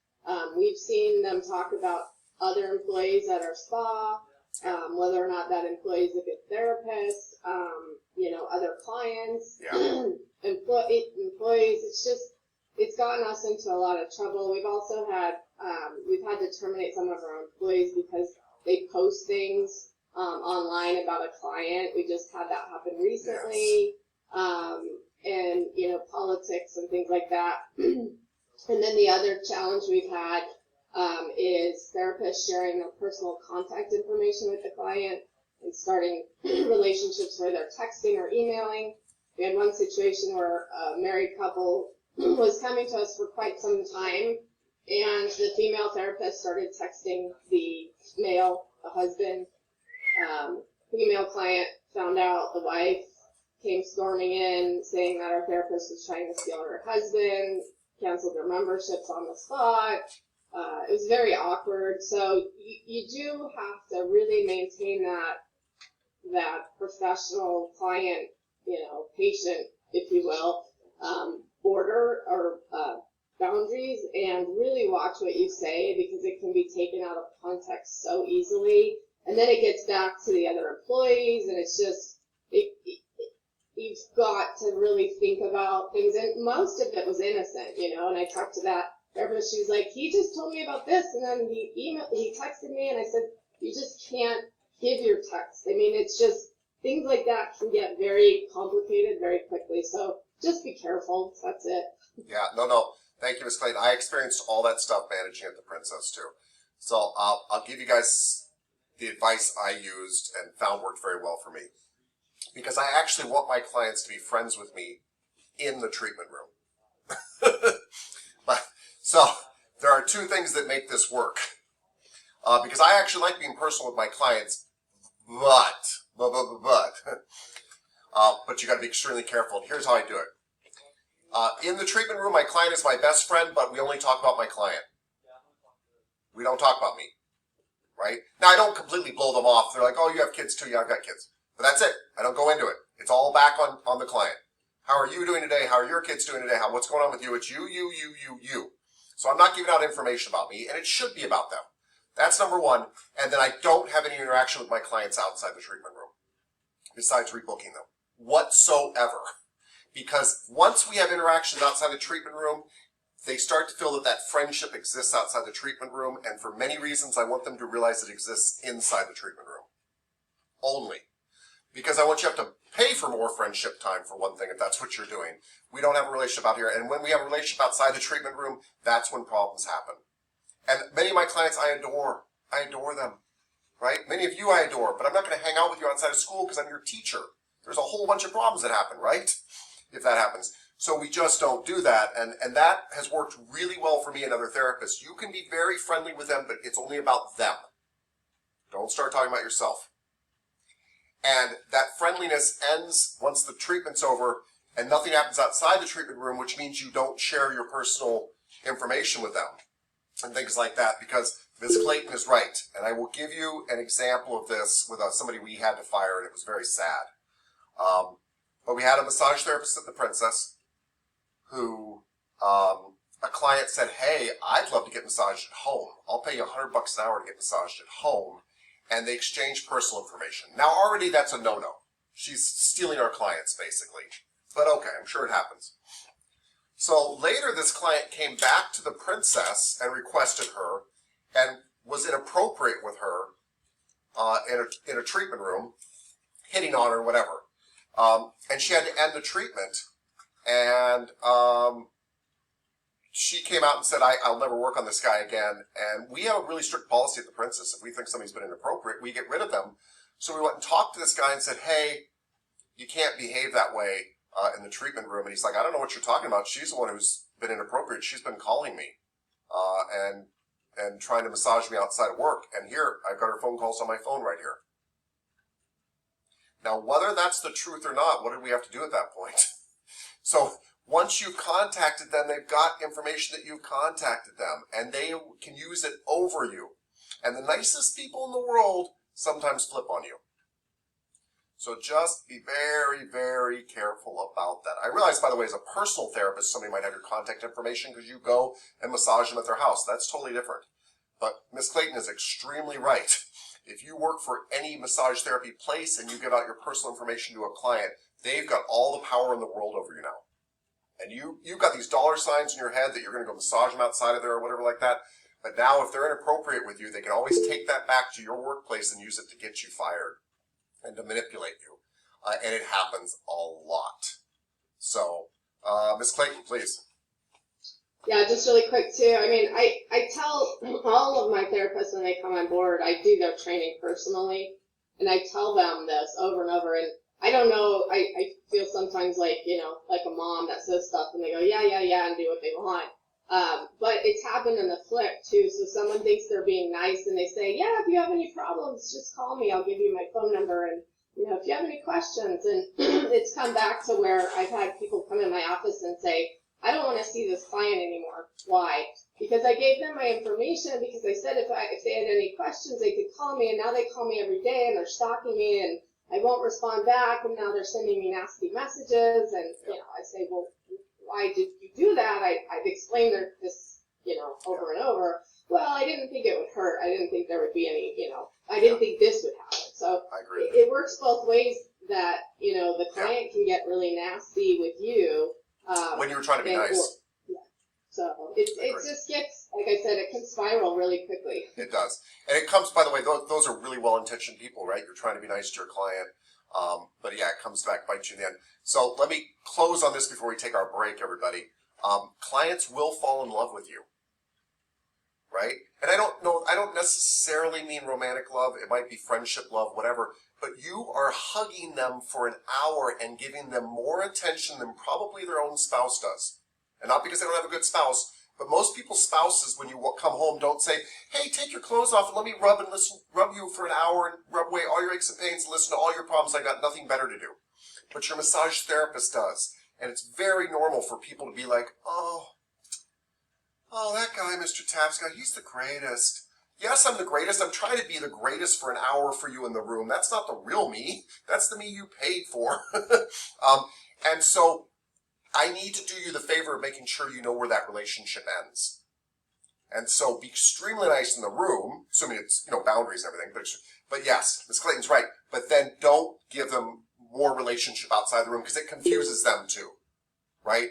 We've seen them talk about other employees at our spa, whether or not that employee is a good therapist, other clients, employees. It's gotten us into a lot of trouble. We've also had, we've had to terminate some of our employees because they post things online about a client. We just had that happen recently. And, politics and things like that. And then the other challenge we've had is therapists sharing their personal contact information with the client and starting relationships where they're texting or emailing. We had one situation where a married couple was coming to us for quite some time, and the female therapist started texting the male, the husband. Female client found out, the wife came storming in saying that our therapist was trying to steal her husband, canceled their memberships on the spot. It was very awkward. So you do have to really maintain that professional client, patient, if you will, border or boundaries, and really watch what you say, because it can be taken out of context so easily. And then it gets back to the other employees, and it's just, you've got to really think about things. And most of it was innocent, and I talked to that therapist. She was like, he just told me about this, and then he texted me, and I said, you just can't give your text. I mean, it's just, things like that can get very complicated very quickly. So just be careful. That's it. Yeah, no. Thank you, Ms. Clayton. I experienced all that stuff managing at the Princess, too. So I'll give you guys the advice I used and found worked very well for me. Because I actually want my clients to be friends with me in the treatment room. So there are 2 things that make this work. Because I actually like being personal with my clients, but you got to be extremely careful. And here's how I do it. In the treatment room, my client is my best friend, but we only talk about my client. We don't talk about me, right? Now, I don't completely blow them off. They're like, oh, you have kids too. Yeah, I've got kids. But that's it. I don't go into it. It's all back on the client. How are you doing today? How are your kids doing today? What's going on with you? It's you. So I'm not giving out information about me, and it should be about them. That's number 1. And then I don't have any interaction with my clients outside the treatment room, besides rebooking them, whatsoever. Because once we have interactions outside the treatment room, they start to feel that friendship exists outside the treatment room, and for many reasons, I want them to realize it exists inside the treatment room. Only. Because I want you to have to pay for more friendship time, for one thing, if that's what you're doing. We don't have a relationship out here, and when we have a relationship outside the treatment room, that's when problems happen. And many of my clients I adore. I adore them, right? Many of you I adore, but I'm not going to hang out with you outside of school because I'm your teacher. There's a whole bunch of problems that happen, right? If that happens. So we just don't do that, and that has worked really well for me and other therapists. You can be very friendly with them, but it's only about them. Don't start talking about yourself. And that friendliness ends once the treatment's over, and nothing happens outside the treatment room, which means you don't share your personal information with them and things like that, because Ms. Clayton is right. And I will give you an example of this with somebody we had to fire, and it was very sad. But we had a massage therapist at the Princess who a client said, hey, I'd love to get massaged at home. I'll pay you $100 an hour to get massaged at home. And they exchanged personal information. Now, already that's a no-no. She's stealing our clients, basically. But okay, I'm sure it happens. So later, this client came back to the Princess and requested her and was inappropriate with her in a treatment room, hitting on her, whatever. And she had to end the treatment. And she came out and said, I'll never work on this guy again. And we have a really strict policy at the Princess. If we think somebody's been inappropriate, we get rid of them. So we went and talked to this guy and said, hey, you can't behave that way. in the treatment room, and he's like, I don't know what you're talking about. She's the one who's been inappropriate. She's been calling me, and trying to massage me outside of work. And here, I've got her phone calls on my phone right here. Now, whether that's the truth or not, what do we have to do at that point? So once you've contacted them, they've got information that you've contacted them, and they can use it over you. And the nicest people in the world sometimes flip on you. So just be very, very careful about that. I realize, by the way, as a personal therapist, somebody might have your contact information because you go and massage them at their house. That's totally different. But Ms. Clayton is extremely right. If you work for any massage therapy place and you give out your personal information to a client, they've got all the power in the world over you now. And you've got these dollar signs in your head that you're going to go massage them outside of there or whatever like that. But now if they're inappropriate with you, they can always take that back to your workplace and use it to get you fired and to manipulate you. And it happens a lot. So, Ms. Clayton, please. Yeah, just really quick too. I mean, I tell all of my therapists when they come on board, I do their training personally, and I tell them this over and over. And I don't know, I feel sometimes like, you know, like a mom that says stuff and they go, yeah, and do what they want. But it's happened in the flip too. So someone thinks they're being nice and they say, yeah, if you have any problems, just call me. I'll give you my phone number. And, you know, if you have any questions. And it's come back to where I've had people come in my office and say, I don't want to see this client anymore. Why? Because I gave them my information, because I said if they had any questions, they could call me, and now they call me every day and they're stalking me and I won't respond back, and now they're sending me nasty messages. And, you know, I say, well, why did you do that? I've explained this, you know, over and over. Well, I didn't think it would hurt. I didn't think there would be any, you know, I didn't think this would happen. So I agree. it works both ways, that, you know, the client can get really nasty with you. When you were trying to be nice. So it just gets, like I said, it can spiral really quickly. It does. And it comes, by the way, those are really well-intentioned people, right? You're trying to be nice to your client. But yeah, it comes back, bites you in the end. So let me close on this before we take our break, everybody. Clients will fall in love with you, right? And I don't necessarily mean romantic love. It might be friendship love, whatever. But you are hugging them for an hour and giving them more attention than probably their own spouse does. And not because they don't have a good spouse, but most people's spouses, when you come home, don't say, hey, take your clothes off and let me rub you for an hour and rub away all your aches and pains and listen to all your problems. I got nothing better to do. But your massage therapist does. And it's very normal for people to be like, oh, that guy, Mr. Tapscott, he's the greatest. Yes, I'm the greatest. I'm trying to be the greatest for an hour for you in the room. That's not the real me. That's the me you paid for. And so I need to do you the favor of making sure you know where that relationship ends. And so be extremely nice in the room, assuming it's, you know, boundaries and everything. But yes, Ms. Clayton's right. But then don't give them more relationship outside the room, because it confuses them too, right?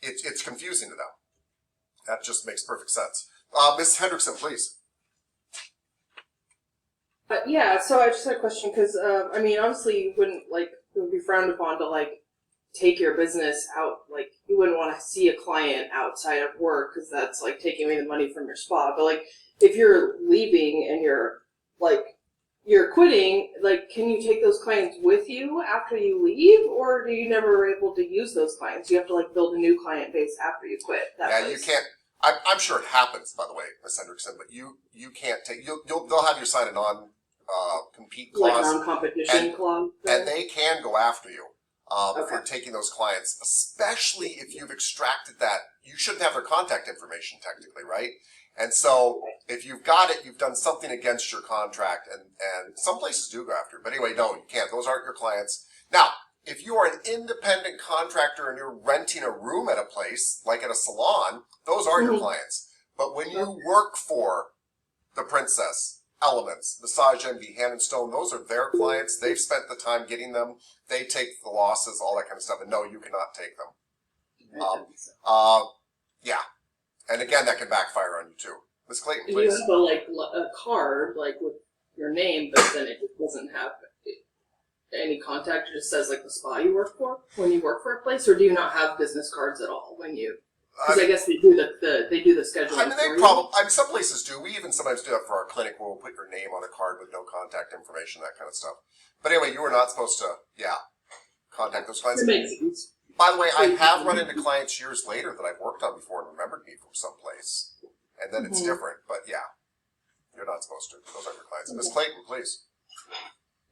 It's confusing to them. That just makes perfect sense. Ms. Hendrickson, please. Yeah, so I just had a question, because, I mean, honestly, you wouldn't, like, it would be frowned upon to, like, take your business out, like, you wouldn't want to see a client outside of work, because that's, like, taking away the money from your spa. But, like, if you're leaving and you're quitting, like, can you take those clients with you after you leave, or do you never able to use those clients? You have to, like, build a new client base after you quit that place. You can't. I'm sure it happens, by the way, Ms. Hendrickson, but you can't take. They'll have you sign a non-compete clause, like non-competition clause, and they can go after you okay. for taking those clients, especially if you've extracted that. You shouldn't have their contact information technically, right? And so if you've got it, you've done something against your contract, and some places do go after it. But anyway, no, you can't. Those aren't your clients. Now, if you are an independent contractor and you're renting a room at a place, like at a salon, those are your clients. But when you work for the Princess, Elements, Massage Envy, Hand and Stone, those are their clients. They've spent the time getting them. They take the losses, all that kind of stuff. And no, you cannot take them. Yeah. And again, that can backfire on you too. Ms. Clayton, please. You have a card, like, with your name, but then it doesn't have any contact. It just says, like, the spa you work for when you work for a place, or do you not have business cards at all when you? Because I guess they do the scheduling. I mean, some places do. We even sometimes do that for our clinic, where we'll put your name on a card with no contact information, that kind of stuff. But anyway, you were not supposed to, contact those clients. That makes sense. By the way, I have run into clients years later that I've worked on before and remembered me from someplace. And then it's different. But yeah, you're not supposed to. Those are your clients. Miss Clayton, please.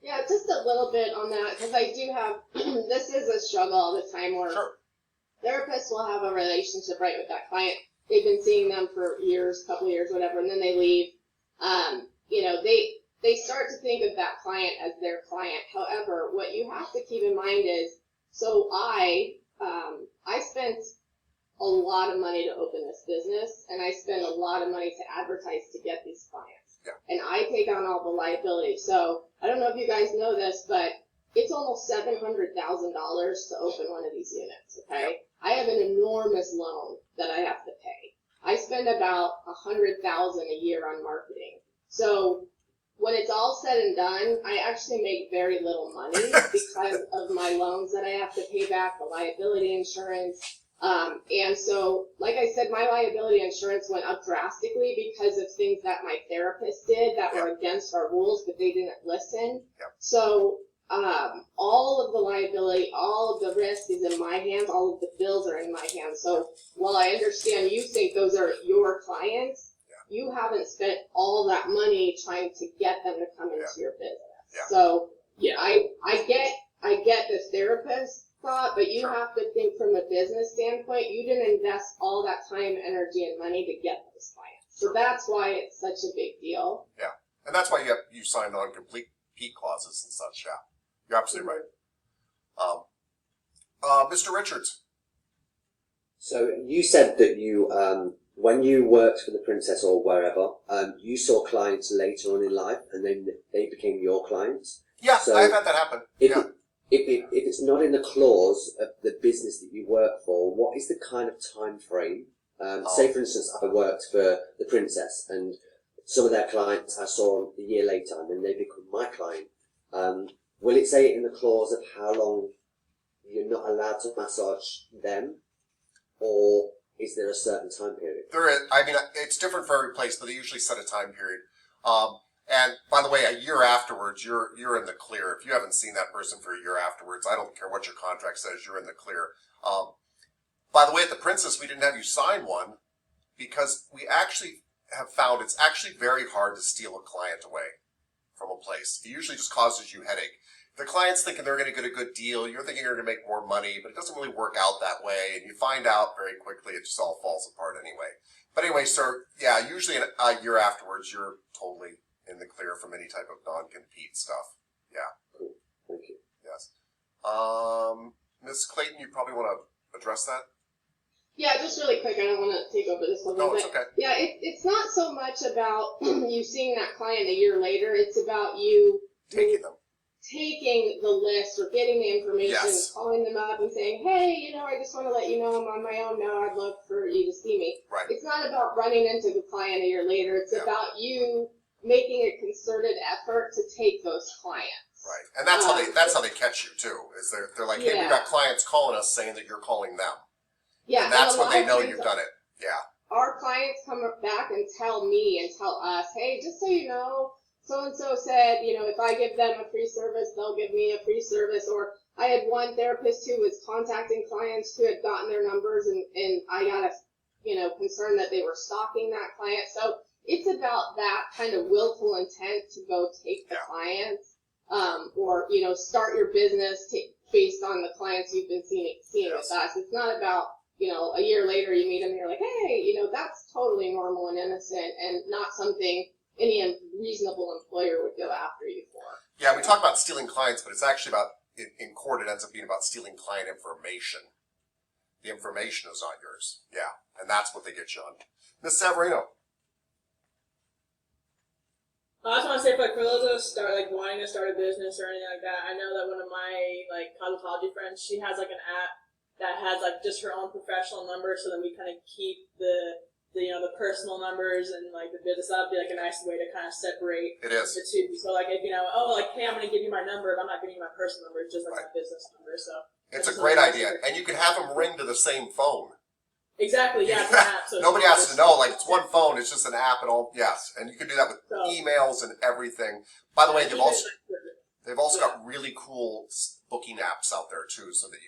Yeah, just a little bit on that, because I do have, this is a struggle all the time where Sure. therapists will have a relationship, right, with that client. They've been seeing them for years, couple years, whatever, and then they leave. You know, they start to think of that client as their client. However, what you have to keep in mind is, so I spent a lot of money to open this business, and I spend a lot of money to advertise to get these clients. Yeah. And I take on all the liability. So I don't know if you guys know this, but it's almost $700,000 to open one of these units. Okay, I have an enormous loan that I have to pay. I spend about $100,000 a year on marketing. So when it's all said and done, I actually make very little money because of my loans that I have to pay back, the liability insurance. And so, like I said, my liability insurance went up drastically because of things that my therapist did that were against our rules, but they didn't listen. Yep. So, all of the liability, all of the risk is in my hands, all of the bills are in my hands. So, while I understand you think those are your clients, you haven't spent all that money trying to get them to come into your business. Yeah. So, Yeah. I get the therapist thought, but you have to think from a business standpoint. You didn't invest all that time, energy, and money to get those clients. So that's why it's such a big deal. Yeah. And that's why you signed on complete peak clauses and such. Yeah. You're absolutely right. Mr. Richards. So you said that you, when you worked for the Princess or wherever, you saw clients later on in life, and then they became your clients. Yeah, So I've had that happen. If, Yeah. if it's not in the clause of the business that you work for, what is the kind of time frame? Say, for instance, I worked for the Princess, and some of their clients I saw a year later, and then they become my client. Will it say in the clause of how long you're not allowed to massage them, or is there a certain time period? There is. I mean, it's different for every place, but they usually set a time period. And by the way, a year afterwards, you're in the clear. If you haven't seen that person for a year afterwards, I don't care what your contract says, you're in the clear. By the way, at the Princess, we didn't have you sign one because we actually have found it's actually very hard to steal a client away from a place. It usually just causes you headache. The client's thinking they're going to get a good deal. You're thinking you're going to make more money, but it doesn't really work out that way. And you find out very quickly it just all falls apart anyway. But anyway, sir, yeah, usually a year afterwards, you're totally in the clear from any type of non-compete stuff. Yeah. Cool. Thank you. Yes. Ms. Clayton, you probably want to address that? Yeah, just really quick. I don't want to take over this one. No, but it's okay. yeah, it's not so much about you seeing that client a year later. It's about you Taking them. taking the list or getting the information, Yes. calling them up and saying, hey, I just want to let you know I'm on my own now. I'd love for you to see me. Right. It's not about running into the client a year later. It's Yeah. about you making a concerted effort to take those clients. Right. And that's how they catch you too. Is they're like, hey, we Yeah. got clients calling us saying that you're calling them. Yeah, And that's a when lot they of know times you've done it. Yeah. our clients come back and tell me and tell us, hey, just so you know, so-and-so said, if I give them a free service, they'll give me a free service. Or I had one therapist who was contacting clients who had gotten their numbers, and I got concerned that they were stalking that client. So it's about that kind of willful intent to go take the clients, or, start your business based on the clients you've been seeing Yes. with us. It's not about, a year later you meet them and you're like, hey, that's totally normal and innocent and not something any reasonable employer would go after you for. Yeah, we talk about stealing clients, but it's actually about, in court, it ends up being about stealing client information. The information is not yours. Yeah. And that's what they get you on. Ms. Savarino. I just want to say, for those of us wanting to start a business or anything like that, I know that one of my cosmetology friends, she has an app that has just her own professional number, so then we kind of keep the personal numbers and the business. That'd be a nice way to kind of separate It is. the two. So if hey, I'm going to give you my number, but I'm not giving you my personal number. It's just my business number. So It's a great idea. And you can have them ring to the same phone. exactly, yeah, it's an app. So Nobody has to know. It's one phone. It's just an app and all. Yes. And you can do that with So- emails and everything. By the way, they've also got really cool booking apps out there too, so that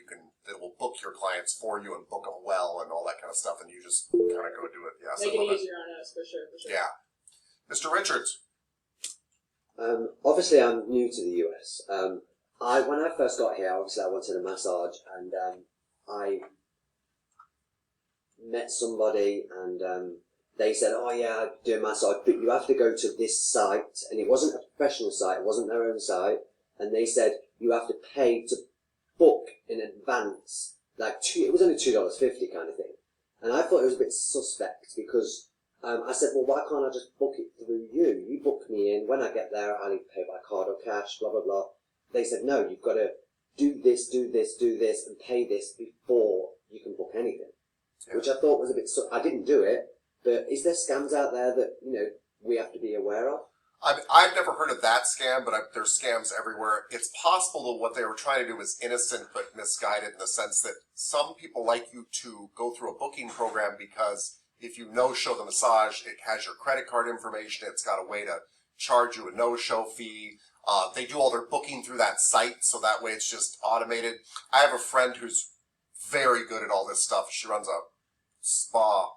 that will book your clients for you and book them well and all that kind of stuff, and you just kind of go do it. Yeah, so Make I love it that. easier on us, for sure, for sure. Yeah. Mr. Richards. Obviously, I'm new to the US. When I first got here, obviously I wanted a massage, and I met somebody, and they said, "Oh yeah, I do a massage, but you have to go to this site," and it wasn't a professional site; it wasn't their own site, and they said you have to pay to book in advance. It was only $2.50 kind of thing, and I thought it was a bit suspect because. I said, well, why can't I just book it through you? You book me in. When I get there, I need to pay by card or cash, blah, blah, blah. They said, no, you've got to do this, and pay this before you can book anything. Yeah. Which I thought was a bit... I didn't do it, but is there scams out there that, we have to be aware of? I've never heard of that scam, but there's scams everywhere. It's possible that what they were trying to do was innocent but misguided in the sense that some people like you to go through a booking program because... if you no-show the massage, it has your credit card information. It's got a way to charge you a no-show fee. They do all their booking through that site, so that way it's just automated. I have a friend who's very good at all this stuff. She runs a spa,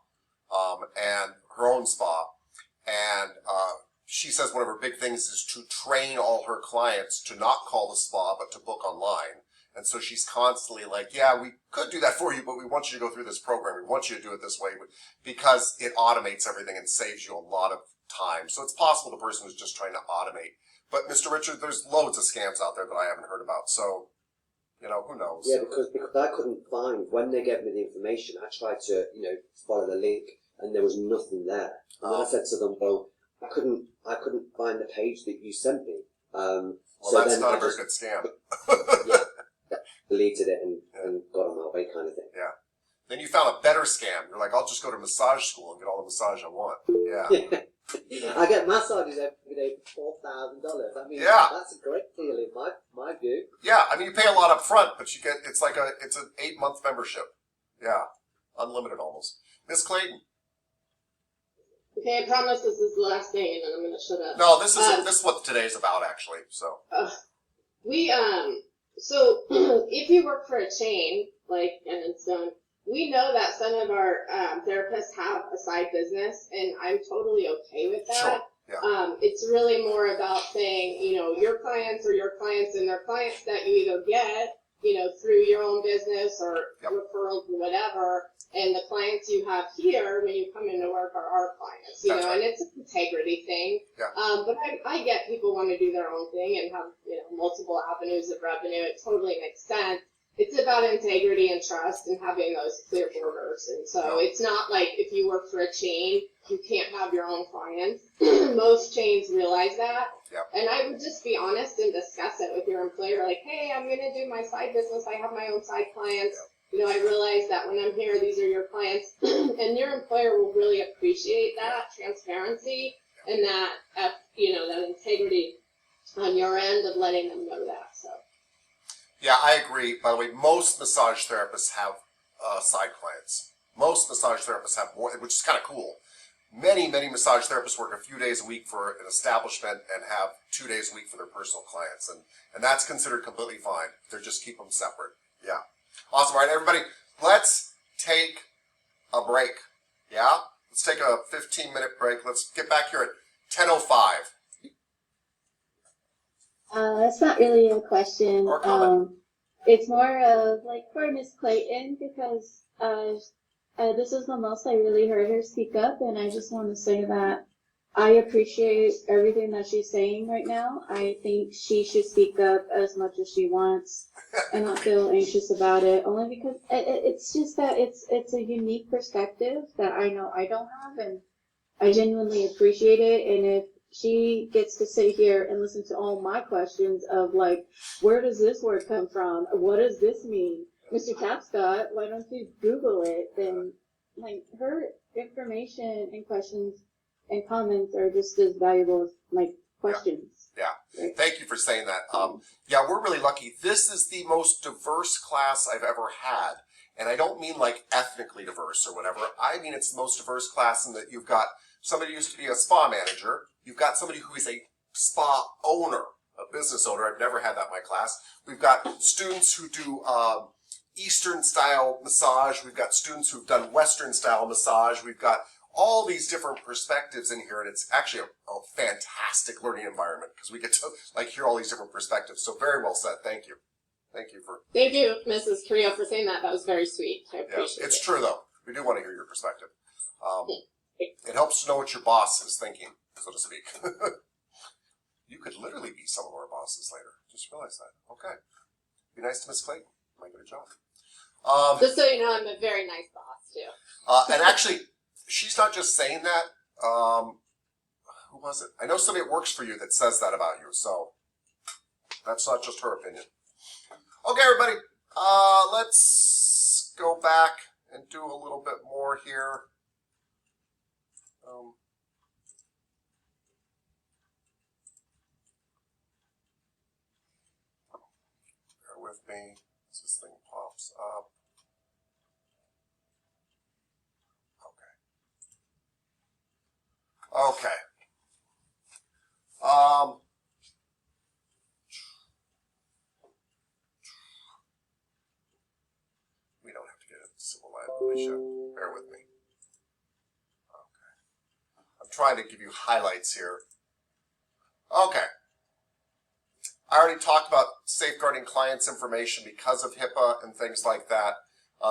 and her own spa, and she says one of her big things is to train all her clients to not call the spa, but to book online. And so she's constantly like, yeah, we could do that for you, but we want you to go through this program. We want you to do it this way because it automates everything and saves you a lot of time. So it's possible the person was just trying to automate. But Mr. Richard, there's loads of scams out there that I haven't heard about. So, who knows? Yeah, because I couldn't find, when they gave me the information, I tried to, follow the link and there was nothing there. And then I said to them, well, I couldn't find the page that you sent me. Well, so that's then not a very good scam. Yeah. Deleted it and got on my way kind of thing. Yeah. Then you found a better scam. You're like, I'll just go to massage school and get all the massage I want. Yeah. I get massages every day for $4,000. I mean, Yeah. That's a great deal in my view. Yeah, I mean, you pay a lot up front, but it's an 8-month membership. Yeah. Unlimited almost. Miss Clayton. Okay, I promise this is the last thing, and then I'm going to shut up. No, this is what today's about, actually. So. So if you work for a chain like Stone, we know that some of our therapists have a side business, and I'm totally okay with that. Sure. Yeah. It's really more about saying, your clients and their clients that you either get, through your own business or referrals or whatever, and the clients you have here when you come into work are our clients, That's right. and it's an integrity thing. Yeah. But I get people want to do their own thing and have, multiple avenues of revenue. It totally makes sense. It's about integrity and trust and having those clear borders. And so it's not like if you work for a chain, you can't have your own clients. Most chains realize that. Yep. And I would just be honest and discuss it with your employer, like, hey, I'm going to do my side business. I have my own side clients. Yep. I realize that when I'm here, these are your clients. And your employer will really appreciate that transparency and that, that integrity on your end of letting them know that. So. Yeah, I agree. By the way, most massage therapists have side clients. Most massage therapists have more, which is kind of cool. Many massage therapists work a few days a week for an establishment and have 2 days a week for their personal clients. And that's considered completely fine. They just keep them separate. Yeah. Awesome. All right, everybody, let's take a break. Yeah? Let's take a 15-minute break. Let's get back here at 10:05. That's not really a question. Or comment. It's more of for Miss Clayton because this is the most I really heard her speak up, and I just want to say that I appreciate everything that she's saying right now. I think she should speak up as much as she wants and not feel anxious about it, only because it's just that it's a unique perspective that I know I don't have, and I genuinely appreciate it. And if she gets to sit here and listen to all my questions of where does this word come from? What does this mean? Mr. Tapscott, why don't you Google it? Then her information and questions and comments are just as valuable as my questions. Yeah. Right. Thank you for saying that. Yeah, we're really lucky. This is the most diverse class I've ever had. And I don't mean ethnically diverse or whatever. I mean it's the most diverse class in that you've got somebody who used to be a spa manager. You've got somebody who is a spa owner, a business owner. I've never had that in my class. We've got students who do Eastern style massage. We've got students who've done Western style massage. We've got all these different perspectives in here, and it's actually a fantastic learning environment because we get to like hear all these different perspectives. So very well said. Thank you. Thank you for. Thank you, Mrs. Carrillo, for saying that. That was very sweet. I Yeah, appreciate it's it. true though. We do want to hear your perspective. It helps to know what your boss is thinking, so to speak. You could literally be some of our bosses later. Just realize that. Okay. Be nice to Miss Clayton. Might get a job. Just so you know, I'm a very nice boss, too. And actually, she's not just saying that. Who was it? I know somebody that works for you that says that about you. So that's not just her opinion. Okay, everybody. Let's go back and do a little bit more here. Bear with me as this thing pops up. Okay. We don't have to get into civil liability yet. Bear with me. Okay. I'm trying to give you highlights here. Okay. I already talked about safeguarding clients' information because of HIPAA and things like that.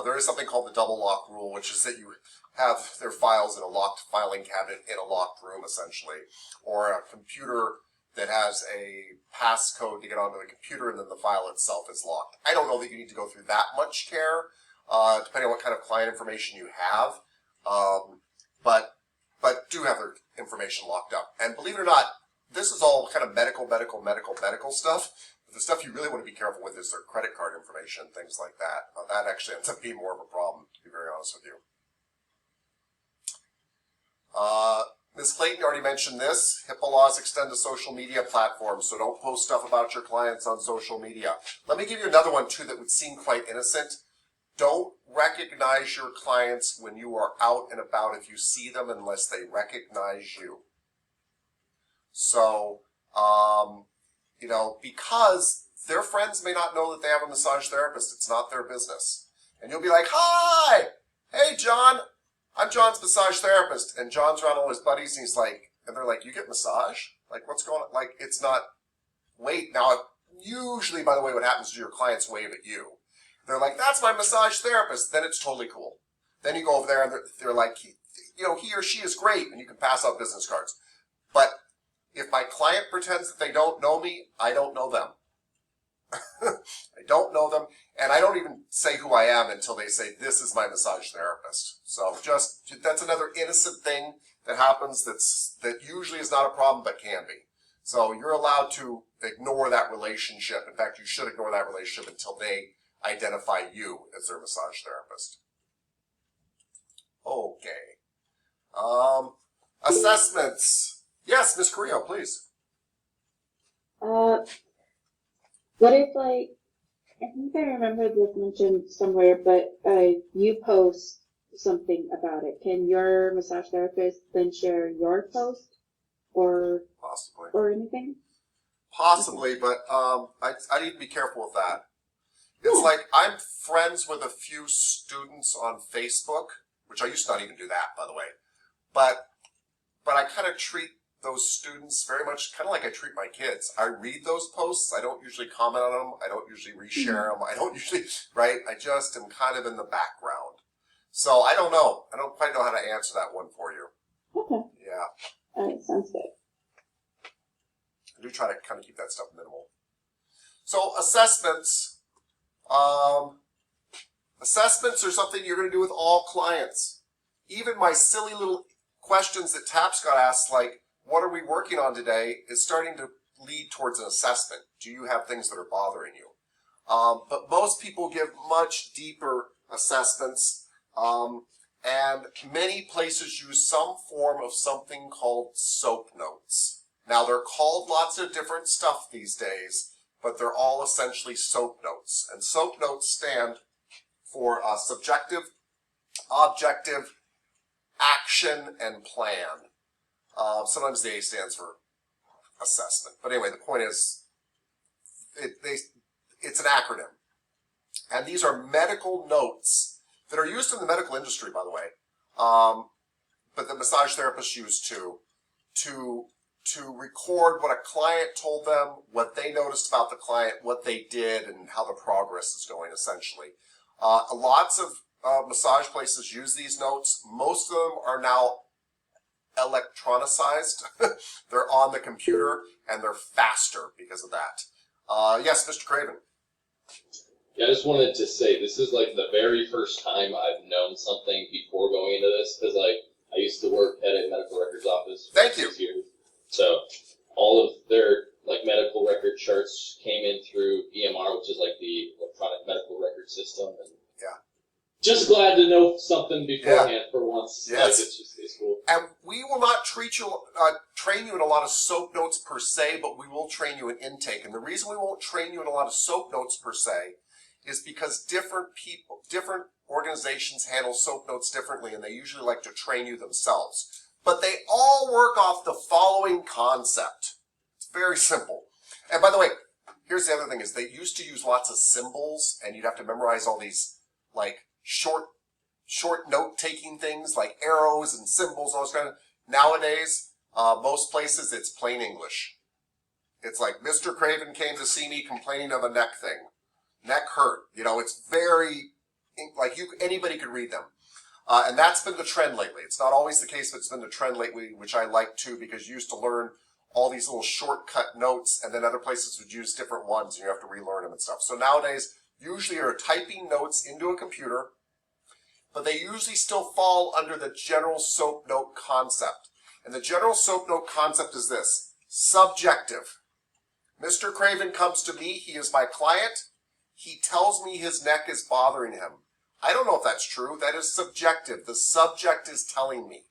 There is something called the double lock rule, which is that you have their files in a locked filing cabinet in a locked room, essentially, or a computer that has a passcode to get onto the computer, and then the file itself is locked. I don't know that you need to go through that much care, depending on what kind of client information you have, but do have their information locked up. And believe it or not, this is all kind of medical stuff. But the stuff you really want to be careful with is their credit card information, things like that. That actually ends up being more of a problem, to be very honest with you. Ms. Clayton already mentioned this. HIPAA laws extend to social media platforms, so don't post stuff about your clients on social media. Let me give you another one, too, that would seem quite innocent. Don't recognize your clients when you are out and about if you see them unless they recognize you. So, because their friends may not know that they have a massage therapist. It's not their business. And you'll be like, hi, hey, John. I'm John's massage therapist, and John's around all his buddies, and he's like, and they're like, you get massage? Like, what's going on? Like, it's not, wait, now, usually, by the way, what happens is your clients wave at you. They're like, that's my massage therapist. Then it's totally cool. Then you go over there, and they're like, he or she is great, and you can pass out business cards. But if my client pretends that they don't know me, I don't know them. I don't know them, and I don't even say who I am until they say, this is my massage therapist. So that's another innocent thing that happens that usually is not a problem, but can be. So you're allowed to ignore that relationship. In fact, you should ignore that relationship until they identify you as their massage therapist. Okay. Assessments. Yes, Ms. Carrillo, please. What if, like, I think I remember this mentioned somewhere, but you post something about it. Can your massage therapist then share your post or Possibly. or anything? Possibly, but I need to be careful with that. It's like I'm friends with a few students on Facebook, which I used to not even do that, by the way. But I kind of treat those students very much kind of like I treat my kids. I read those posts. I don't usually comment on them. I don't usually reshare them. I don't usually, right? I just am kind of in the background. So I don't know. I don't quite know how to answer that one for you. Okay. Yeah. All right, sounds good. I do try to kind of keep that stuff minimal. So assessments. Assessments are something you're going to do with all clients. Even my silly little questions that Taps got asked, like, what are we working on today, is starting to lead towards an assessment. Do you have things that are bothering you? But most people give much deeper assessments, and many places use some form of something called SOAP notes. Now, they're called lots of different stuff these days, but they're all essentially SOAP notes. And SOAP notes stand for subjective, objective, action, and plan. Sometimes the A stands for assessment. But anyway, the point is, it's an acronym. And these are medical notes that are used in the medical industry, by the way, but the massage therapists use too, to record what a client told them, what they noticed about the client, what they did, and how the progress is going, essentially. Lots of massage places use these notes. Most of them are now electronicized. They're on the computer, and they're faster because of that. Yes, Mr. Craven. Yeah, I just wanted to say this is like the very first time I've known something before going into this, because like I used to work at a medical records office for Thank you. 6 years. So all of their like medical record charts came in through EMR, which is like the electronic medical record system. And Yeah. just glad to know something beforehand for once. Yes. Like it's cool. And we will not train you in a lot of soap notes per se, but we will train you in intake. And the reason we won't train you in a lot of soap notes per se is because different organizations handle soap notes differently, and they usually like to train you themselves. But they all work off the following concept. It's very simple. And by the way, here's the other thing, is they used to use lots of symbols, and you'd have to memorize all these like short note-taking things like arrows and symbols, all this kind of. Nowadays, most places it's plain English. It's like, Mr. Craven came to see me complaining of a neck thing. Neck hurt. You know, it's very, like anybody could read them. And that's been the trend lately. It's not always the case, but it's been the trend lately, which I like too, because you used to learn all these little shortcut notes, and then other places would use different ones, and you have to relearn them and stuff. So nowadays, usually you're typing notes into a computer, but they usually still fall under the general soap note concept. And the general soap note concept is this: subjective. Mr. Craven comes to me, he is my client, he tells me his neck is bothering him. I don't know if that's true, that is subjective. The subject is telling me.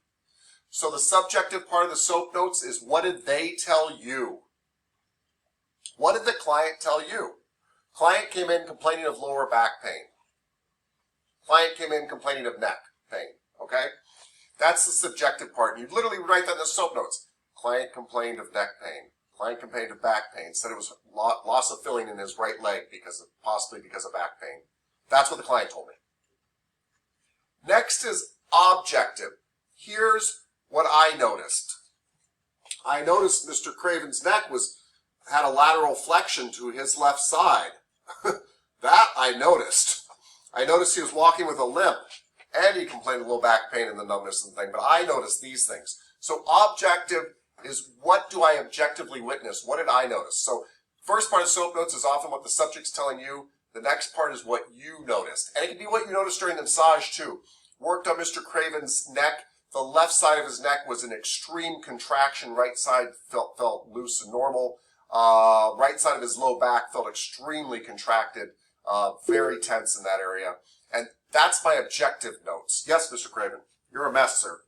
So the subjective part of the soap notes is, what did they tell you? What did the client tell you? Client came in complaining of lower back pain. Client came in complaining of neck pain, okay? That's the subjective part. And you literally write that in the soap notes. Client complained of neck pain. Client complained of back pain. Said it was loss of feeling in his right leg possibly because of back pain. That's what the client told me. Next is objective. Here's what I noticed. I noticed Mr. Craven's neck had a lateral flexion to his left side. That I noticed. I noticed he was walking with a limp, and he complained of low back pain and the numbness and thing, but I noticed these things. So objective is, what do I objectively witness? What did I notice? So first part of soap notes is often what the subject's telling you. The next part is what you noticed. And it can be what you noticed during the massage too. Worked on Mr. Craven's neck. The left side of his neck was an extreme contraction. Right side felt loose and normal. Right side of his low back felt extremely contracted. Very tense in that area. And that's my objective notes. Yes, Mr. Craven. You're a mess, sir.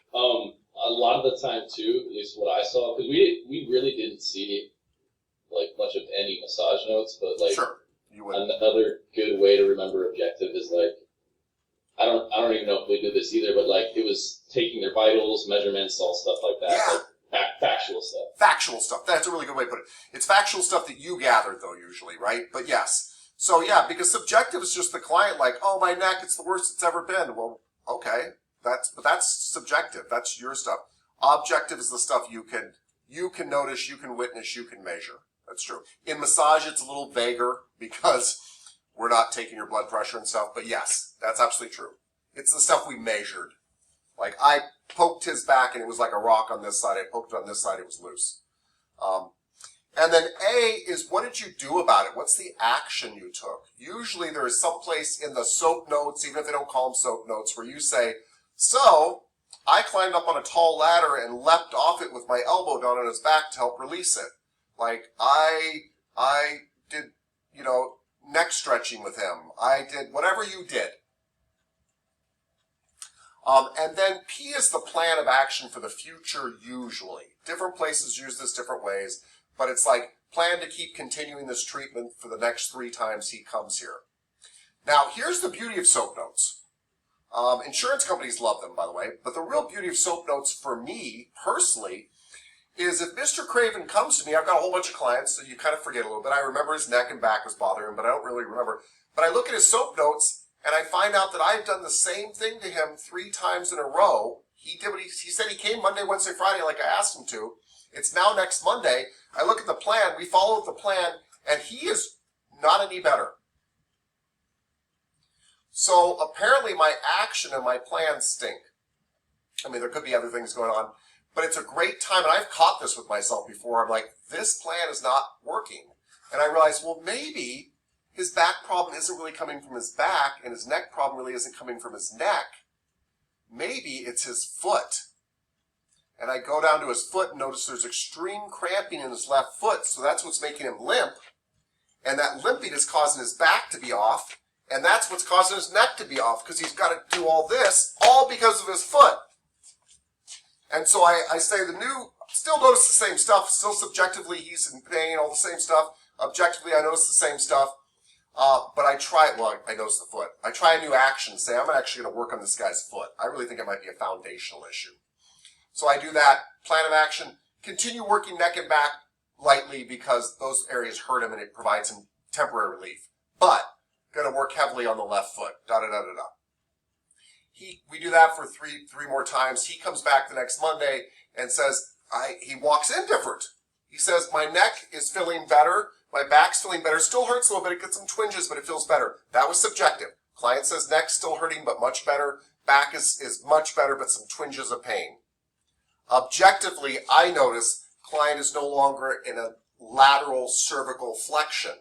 A lot of the time too, at least what I saw, because we really didn't see like much of any massage notes, but like Sure, you would. another good way to remember objective is like, I don't even know if we did this either, but like it was taking their vitals, measurements, all stuff like that. Yeah. Like factual stuff. Factual stuff. That's a really good way to put it. It's factual stuff that you gathered, though, usually, right? But yes. So, yeah, because subjective is just the client like, oh, my neck, it's the worst it's ever been. Well, okay. But that's subjective. That's your stuff. Objective is the stuff you can notice, you can witness, you can measure. That's true. In massage, it's a little vaguer because we're not taking your blood pressure and stuff. But yes, that's absolutely true. It's the stuff we measured. Like, I poked his back and it was like a rock on this side. I poked it on this side, it was loose. And then A is, what did you do about it? What's the action you took? Usually there is some place in the soap notes, even if they don't call them soap notes, where you say, so I climbed up on a tall ladder and leapt off it with my elbow down on his back to help release it. Like, I did, neck stretching with him. I did whatever you did. And then P is the plan of action for the future, usually. Different places use this different ways, but it's like, plan to keep continuing this treatment for the next 3 times he comes here. Now, here's the beauty of soap notes. Insurance companies love them, by the way, but the real beauty of soap notes for me, personally, is if Mr. Craven comes to me, I've got a whole bunch of clients, so you kind of forget a little bit. I remember his neck and back was bothering him, but I don't really remember. But I look at his soap notes, and I find out that I've done the same thing to him 3 times in a row. He did what he said. He came Monday, Wednesday, Friday, like I asked him to. It's now next Monday. I look at the plan. We followed the plan, and he is not any better. So apparently my action and my plan stink. I mean, there could be other things going on, but it's a great time. And I've caught this with myself before. I'm like, this plan is not working. And I realized, well, maybe his back problem isn't really coming from his back, and his neck problem really isn't coming from his neck. Maybe it's his foot. And I go down to his foot and notice there's extreme cramping in his left foot, so that's what's making him limp. And that limping is causing his back to be off, and that's what's causing his neck to be off, because he's got to do all this, all because of his foot. And so I say still notice the same stuff, still subjectively he's in pain, all the same stuff. Objectively, I notice the same stuff. But I notice the foot. I try a new action, say I'm actually going to work on this guy's foot. I really think it might be a foundational issue. So I do that, plan of action, continue working neck and back lightly because those areas hurt him and it provides him temporary relief. But, going to work heavily on the left foot, da-da-da-da-da. We do that for three more times. He comes back the next Monday and says, he walks in different. He says, my neck is feeling better, my back's feeling better, still hurts a little bit, it gets some twinges, but it feels better. That was subjective. Client says neck's still hurting, but much better. Back is much better, but some twinges of pain. Objectively, I notice client is no longer in a lateral cervical flexion.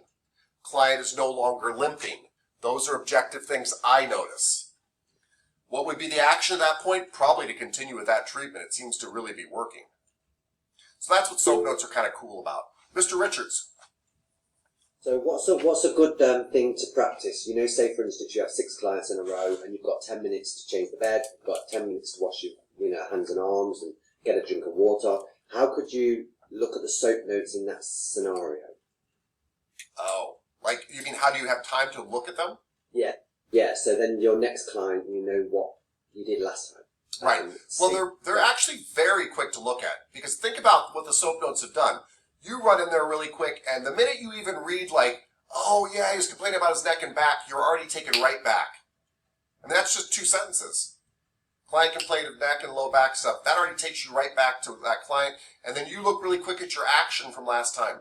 Client is no longer limping. Those are objective things I notice. What would be the action at that point? Probably to continue with that treatment. It seems to really be working. So that's what soap notes are kind of cool about. Mr. Richards. So what's a good thing to practice? You know, say for instance you have 6 clients in a row and you've got 10 minutes to change the bed, you've got 10 minutes to wash your hands and arms and get a drink of water. How could you look at the soap notes in that scenario? Oh, like you mean how do you have time to look at them? Yeah, so then your next client, you know what you did last time. Right. Well, they're actually very quick to look at because think about what the soap notes have done. You run in there really quick, and the minute you even read like, oh yeah, he was complaining about his neck and back, you're already taken right back. And that's just 2 sentences. Client complained of neck and low back stuff. That already takes you right back to that client, and then you look really quick at your action from last time.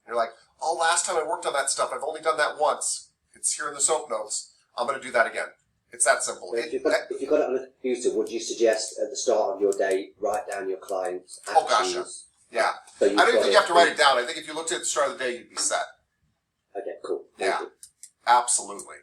You're like, oh, last time I worked on that stuff, I've only done that once. It's here in the soap notes. I'm going to do that again. It's that simple. So if you've got it on a computer, would you suggest at the start of your day, write down your client's actions? Oh gosh, yeah. So I don't think you have to write it down. I think if you looked at the start of the day, you'd be set. Okay, cool. Yeah, absolutely.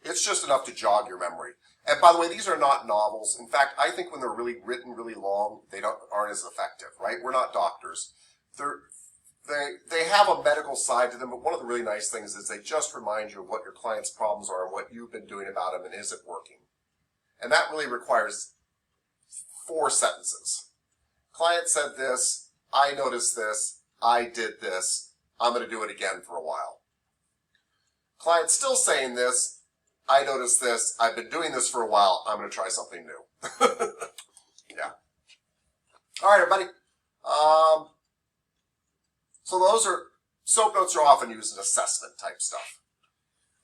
It's just enough to jog your memory. And by the way, these are not novels. In fact, I think when they're really written really long, they aren't as effective, right? We're not doctors. They have a medical side to them, but one of the really nice things is they just remind you of what your client's problems are and what you've been doing about them and is it working. And that really requires 4 sentences. Client said this, I noticed this, I did this, I'm going to do it again for a while. Client's still saying this, I noticed this, I've been doing this for a while, I'm going to try something new. Yeah. All right, everybody. So soap notes are often used in assessment type stuff.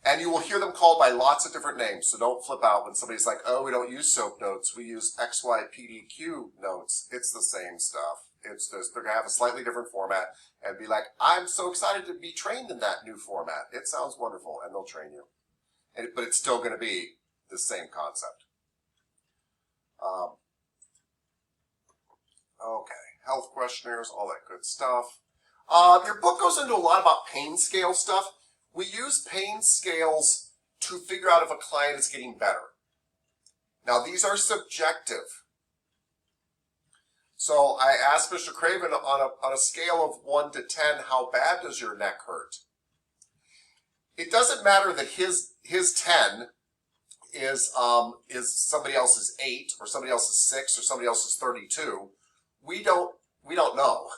And you will hear them called by lots of different names, so don't flip out when somebody's like, oh, we don't use soap notes, we use XYPDQ notes. It's the same stuff. It's just, they're going to have a slightly different format and be like, I'm so excited to be trained in that new format. It sounds wonderful, and they'll train you. But it's still going to be the same concept. Okay, health questionnaires, all that good stuff. Your book goes into a lot about pain scale stuff. We use pain scales to figure out if a client is getting better. Now, these are subjective. So I asked Mr. Craven on a scale of 1 to 10, how bad does your neck hurt? It doesn't matter that his 10 is somebody else's 8 or somebody else's 6 or somebody else's 32. We don't know.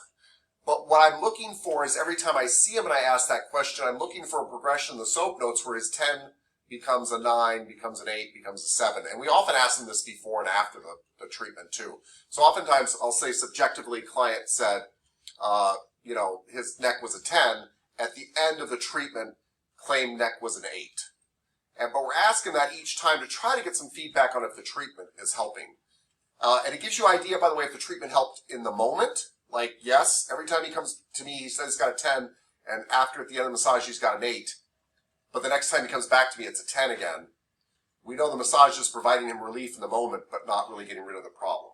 But what I'm looking for is every time I see him and I ask that question, I'm looking for a progression in the soap notes where his 10 becomes a 9, becomes an 8, becomes a 7. And we often ask them this before and after the treatment too. So oftentimes I'll say subjectively, client said, his neck was a 10. At the end of the treatment, claimed neck was an 8. But we're asking that each time to try to get some feedback on if the treatment is helping. And it gives you an idea, by the way, if the treatment helped in the moment. Like, yes, every time he comes to me, he says he's got a 10, and after at the end of the massage, he's got an 8. But the next time he comes back to me, it's a 10 again. We know the massage is providing him relief in the moment, but not really getting rid of the problem.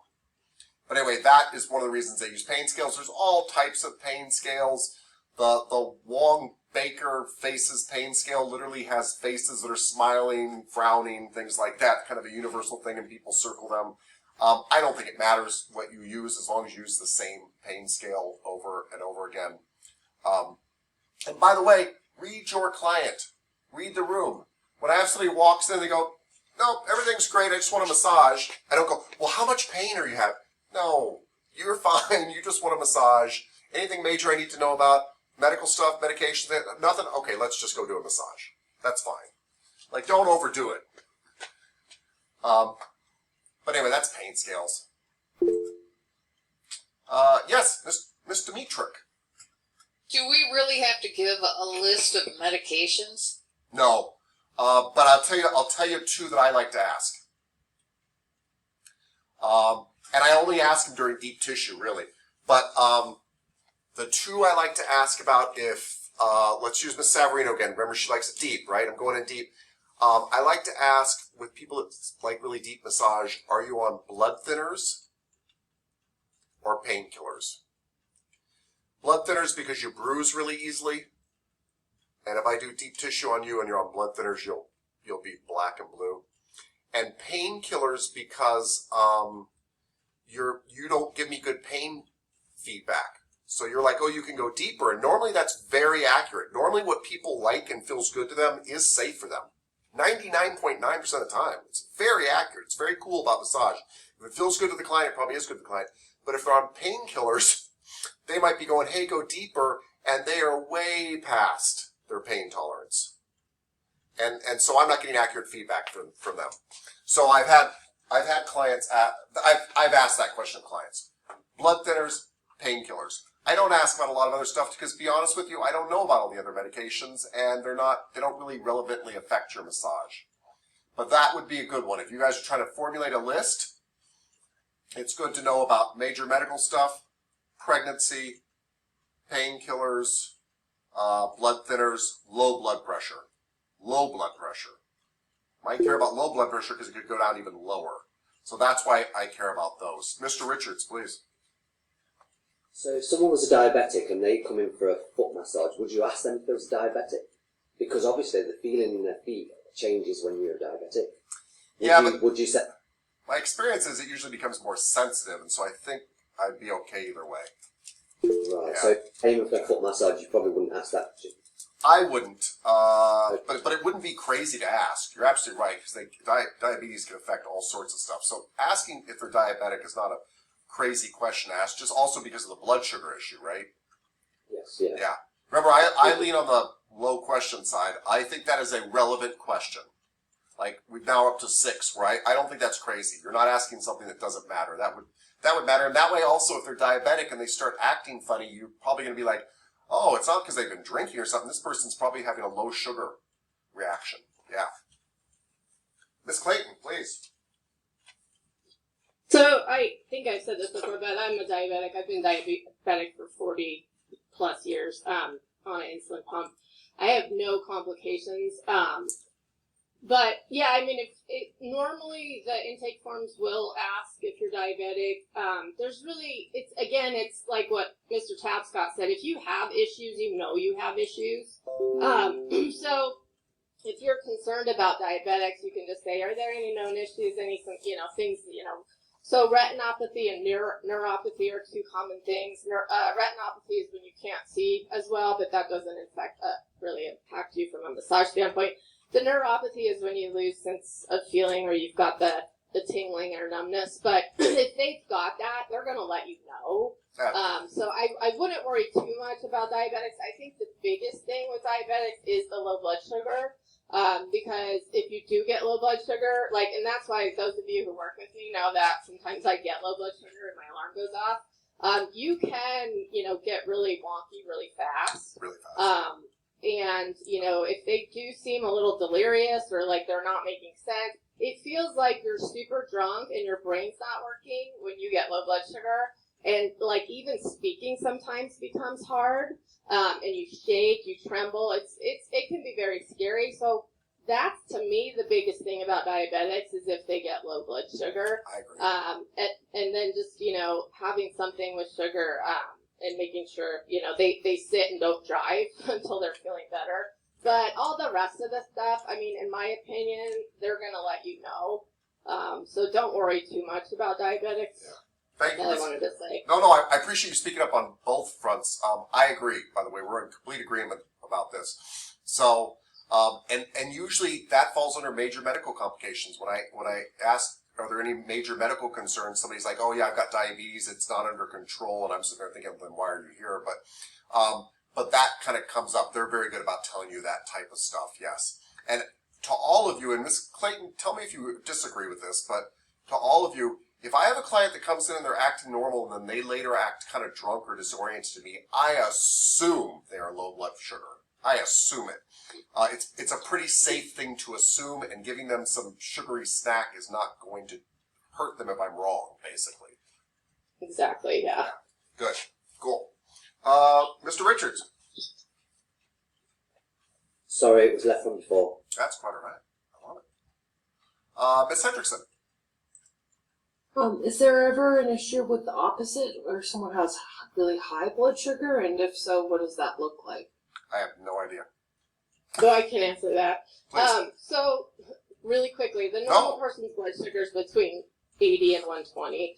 But anyway, that is one of the reasons they use pain scales. There's all types of pain scales. The Wong-Baker Faces pain scale literally has faces that are smiling, frowning, things like that, kind of a universal thing, and people circle them. I don't think it matters what you use as long as you use the same pain scale over and over again. And by the way, read your client. Read the room. When I have somebody walks in, they go, "No, everything's great. I just want a massage." I don't go, "Well, how much pain are you having?" No, you're fine. You just want a massage. Anything major I need to know about? Medical stuff, medication, nothing? Okay, let's just go do a massage. That's fine. Like, don't overdo it. But anyway, that's pain scales. Yes, Miss Dimitrik. Do we really have to give a list of medications? No, but I'll tell you two that I like to ask. And I only ask them during deep tissue, really. But the two I like to ask about if, let's use Miss Savarino again. Remember, she likes it deep, right? I'm going in deep. I like to ask with people that like really deep massage, are you on blood thinners or painkillers? Blood thinners because you bruise really easily. And if I do deep tissue on you and you're on blood thinners, you'll be black and blue. And painkillers because you don't give me good pain feedback. So you're like, oh, you can go deeper. And normally that's very accurate. Normally what people like and feels good to them is safe for them. 99.9% of the time. It's very accurate. It's very cool about massage. If it feels good to the client, it probably is good to the client. But if they're on painkillers, they might be going, hey, go deeper, and they are way past their pain tolerance. And so I'm not getting accurate feedback from them. So I've had clients, I've asked that question of clients. Blood thinners, painkillers. I don't ask about a lot of other stuff because, to be honest with you, I don't know about all the other medications, and they don't really relevantly affect your massage. But that would be a good one. If you guys are trying to formulate a list, it's good to know about major medical stuff, pregnancy, painkillers, blood thinners, low blood pressure. Low blood pressure. Might care about low blood pressure because it could go down even lower. So that's why I care about those. Mr. Richards, please. So if someone was a diabetic and they come in for a foot massage, would you ask them if they was diabetic? Because obviously the feeling in their feet changes when you're diabetic. Would you say? My experience is it usually becomes more sensitive, and so I think I'd be okay either way. Right. Yeah. So aiming for a foot massage, you probably wouldn't ask that, would you? I wouldn't, but it wouldn't be crazy to ask. You're absolutely right, because diabetes can affect all sorts of stuff. So asking if they're diabetic is not a crazy question to ask, just also because of the blood sugar issue, right? Yes, yeah. Yeah. Remember, I lean on the low question side. I think that is a relevant question. Like, we're now up to 6, right? I don't think that's crazy. You're not asking something that doesn't matter. That would matter. And that way also, if they're diabetic and they start acting funny, you're probably going to be like, oh, it's not because they've been drinking or something. This person's probably having a low sugar reaction. Yeah. Miss Clayton, please. So I think I've said this before, but I'm a diabetic. I've been diabetic for 40 plus years on an insulin pump. I have no complications. But yeah, I mean, normally the intake forms will ask if you're diabetic. There's really, it's like what Mr. Tapscott said. If you have issues, you know you have issues. So if you're concerned about diabetics, you can just say, are there any known issues, any, things, So retinopathy and neuropathy are two common things. Retinopathy is when you can't see as well, but that doesn't really impact you from a massage standpoint. The neuropathy is when you lose sense of feeling or you've got the tingling or numbness. But if they've got that, they're going to let you know. So I wouldn't worry too much about diabetics. I think the biggest thing with diabetics is the low blood sugar. Because if you do get low blood sugar, like, and that's why those of you who work with me know that sometimes I get low blood sugar and my alarm goes off. You can, get really wonky really fast. Really fast. And, if they do seem a little delirious or like they're not making sense, it feels like you're super drunk and your brain's not working when you get low blood sugar. And like even speaking sometimes becomes hard. And you shake, you tremble. It can be very scary. So that's to me the biggest thing about diabetics is if they get low blood sugar. I agree. And then just, having something with sugar, and making sure, they sit and don't drive until they're feeling better. But all the rest of the stuff, I mean, in my opinion, they're going to let you know. So don't worry too much about diabetics. Yeah. Thank you. All I wanted to say. No, I appreciate you speaking up on both fronts. I agree, by the way. We're in complete agreement about this. So, and usually that falls under major medical complications. When I ask, are there any major medical concerns? Somebody's like, oh yeah, I've got diabetes. It's not under control. And I'm sitting there thinking, then why are you here? But that kind of comes up. They're very good about telling you that type of stuff. Yes. And to all of you, and Ms. Clayton, tell me if you disagree with this, but to all of you, if I have a client that comes in and they're acting normal and then they later act kind of drunk or disoriented to me, I assume they are low blood sugar. I assume it. It's a pretty safe thing to assume, and giving them some sugary snack is not going to hurt them if I'm wrong, basically. Exactly, yeah. Good. Cool. Mr. Richards. Sorry, it was left from before. That's quite all right. I love it. Ms. Hendrickson. Is there ever an issue with the opposite, where someone has really high blood sugar, and if so, what does that look like? I have no idea. So I can answer that. Please. So really quickly, the normal person's blood sugar is between 80 and 120.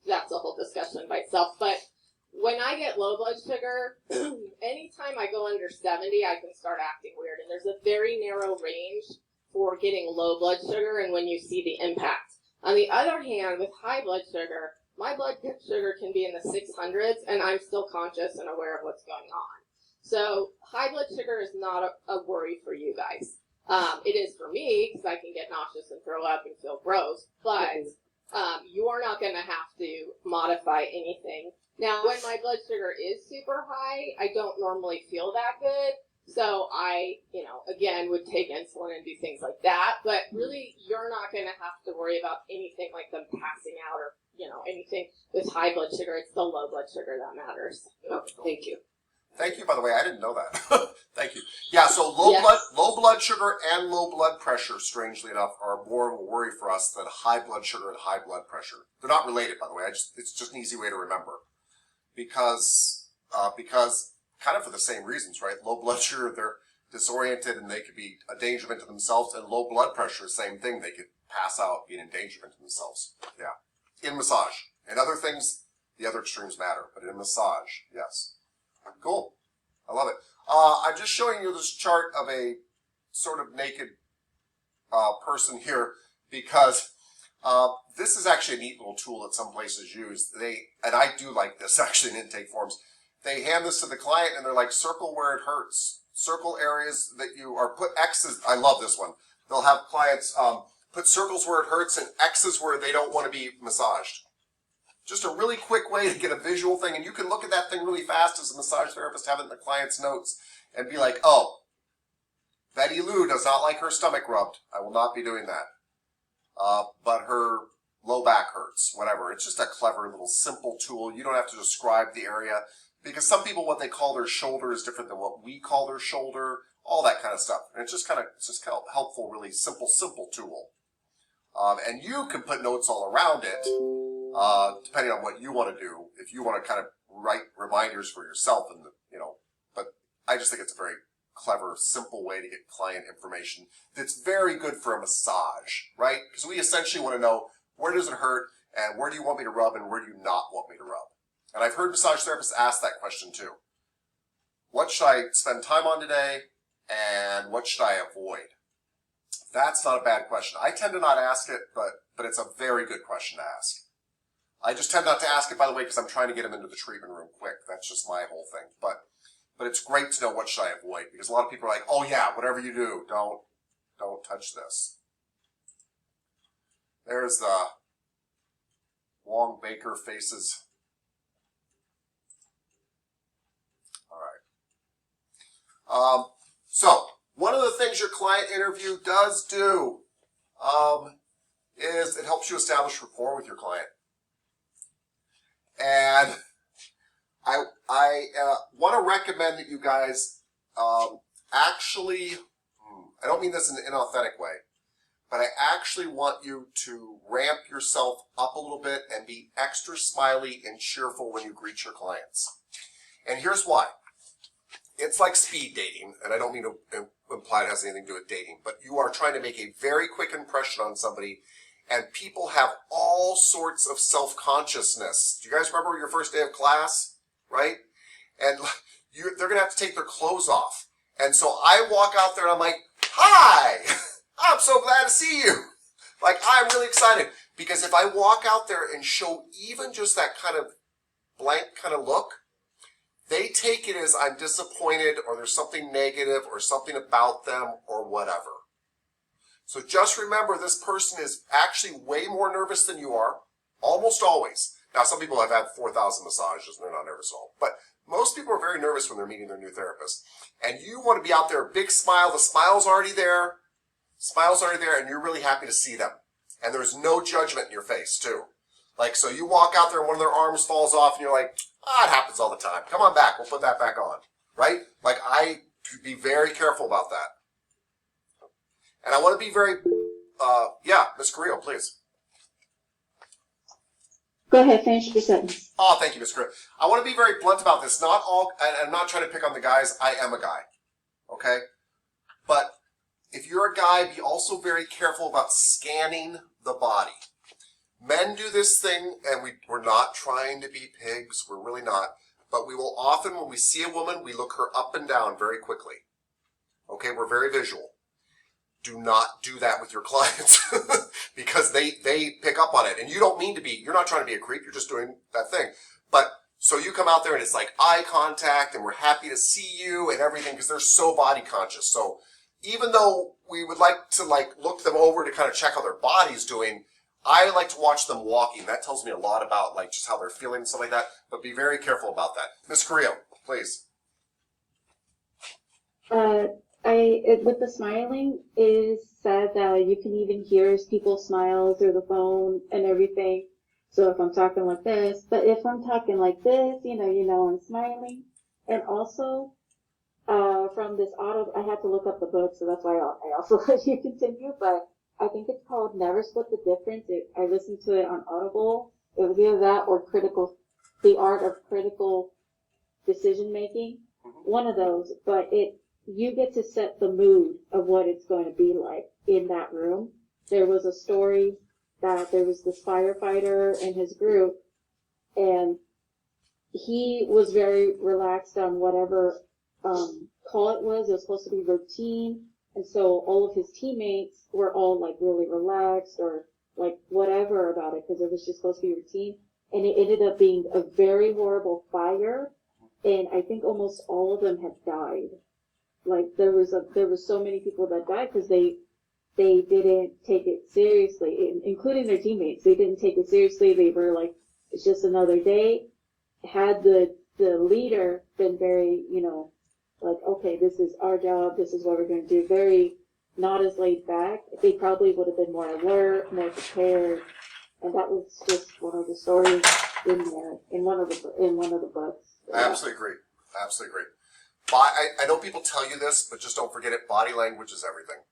That's a whole discussion by itself. But when I get low blood sugar, anytime I go under 70, I can start acting weird. And there's a very narrow range for getting low blood sugar and when you see the impact. On the other hand, with high blood sugar, my blood sugar can be in the 600s and I'm still conscious and aware of what's going on. So high blood sugar is not a worry for you guys. It is for me because I can get nauseous and throw up and feel gross, but you are not going to have to modify anything. Now, when my blood sugar is super high, I don't normally feel that good. So I, again, would take insulin and do things like that. But really, you're not going to have to worry about anything like them passing out or, anything with high blood sugar. It's the low blood sugar that matters. Okay, thank you. Thank you, by the way. I didn't know that. Thank you. Yeah, so low blood sugar and low blood pressure, strangely enough, are more of a worry for us than high blood sugar and high blood pressure. They're not related, by the way. It's just an easy way to remember. Because kind of for the same reasons, right? Low blood sugar, they're disoriented and they could be a dangerment to themselves, and low blood pressure, same thing. They could pass out, be an endangerment to themselves. Yeah. In massage. In other things, the other extremes matter, but in massage, yes. Cool. I love it. I'm just showing you this chart of a sort of naked person here because this is actually a neat little tool that some places use. And I do like this actually in intake forms. They hand this to the client and they're like, circle where it hurts. Circle areas that you are, put X's. I love this one. They'll have clients put circles where it hurts and X's where they don't want to be massaged. Just a really quick way to get a visual thing, and you can look at that thing really fast as a massage therapist, have it in the client's notes, and be like, oh, Betty Lou does not like her stomach rubbed. I will not be doing that. But her low back hurts, whatever. It's just a clever little simple tool. You don't have to describe the area, because some people, what they call their shoulder is different than what we call their shoulder, all that kind of stuff. And it's just kind of helpful, really simple tool. And you can put notes all around it. Depending on what you want to do, if you want to kind of write reminders for yourself, and but I just think it's a very clever, simple way to get client information that's very good for a massage, right? Because we essentially want to know, where does it hurt, and where do you want me to rub, and where do you not want me to rub? And I've heard massage therapists ask that question too. What should I spend time on today, and what should I avoid? That's not a bad question. I tend to not ask it, but it's a very good question to ask. I just tend not to ask it, by the way, because I'm trying to get them into the treatment room quick. That's just my whole thing. But But it's great to know what should I avoid, because a lot of people are like, oh yeah, whatever you do, don't touch this. There's the Long Baker faces. All right. So one of the things your client interview does do is it helps you establish rapport with your client. And I want to recommend that you guys actually, I don't mean this in an inauthentic way, but I actually want you to ramp yourself up a little bit and be extra smiley and cheerful when you greet your clients. And here's why. It's like speed dating, and I don't mean to imply it has anything to do with dating, but you are trying to make a very quick impression on somebody, and people have all sorts of self-consciousness. Do you guys remember your first day of class, right? And they're going to have to take their clothes off. And so I walk out there and I'm like, hi, I'm so glad to see you. Like, I'm really excited. Because if I walk out there and show even just that kind of blank kind of look, they take it as I'm disappointed or there's something negative or something about them or whatever. So just remember, this person is actually way more nervous than you are, almost always. Now, some people have had 4,000 massages and they're not nervous at all. But most people are very nervous when they're meeting their new therapist. And you want to be out there, big smile. The smile's already there. Smile's already there, and you're really happy to see them. And there's no judgment in your face, too. Like, so you walk out there and one of their arms falls off and you're like, it happens all the time. Come on back. We'll put that back on. Right? Like, be very careful about that. And I want to be very, Ms. Carrillo, please. Go ahead, finish your sentence. Oh, thank you, Ms. Carrillo. I want to be very blunt about this. Not all, and I'm not trying to pick on the guys. I am a guy. Okay? But if you're a guy, be also very careful about scanning the body. Men do this thing, and we're not trying to be pigs. We're really not. But we will often, when we see a woman, we look her up and down very quickly. Okay? We're very visual. Do not do that with your clients because they pick up on it. And you don't mean to be, you're not trying to be a creep, you're just doing that thing. But so you come out there and it's like eye contact and we're happy to see you and everything because they're so body conscious. So even though we would like to look them over to kind of check how their body's doing, I like to watch them walking. That tells me a lot about just how they're feeling and stuff like that. But be very careful about that. Ms. Carrillo, please. With the smiling, is said that you can even hear people smile through the phone and everything. So if I'm talking like this, but if I'm talking like this, you know I'm smiling. And also, from this I had to look up the book, so that's why I also let you continue, but I think it's called Never Split the Difference. I listened to it on Audible. It was either that or The Art of Critical Decision Making. One of those, but you get to set the mood of what it's going to be like in that room. There was a story that there was this firefighter in his group, and he was very relaxed on whatever call it was. It was supposed to be routine, and so all of his teammates were all really relaxed or whatever about it because it was just supposed to be routine. And it ended up being a very horrible fire, and I think almost all of them had died. There was so many people that died because they didn't take it seriously, including their teammates. They didn't take it seriously. They were like, it's just another day. Had the leader been very, okay, this is our job, this is what we're going to do, very not as laid back, they probably would have been more alert, more prepared. And that was just one of the stories in one of the books. I absolutely agree. Absolutely agree. I know people tell you this, but just don't forget it. Body language is everything.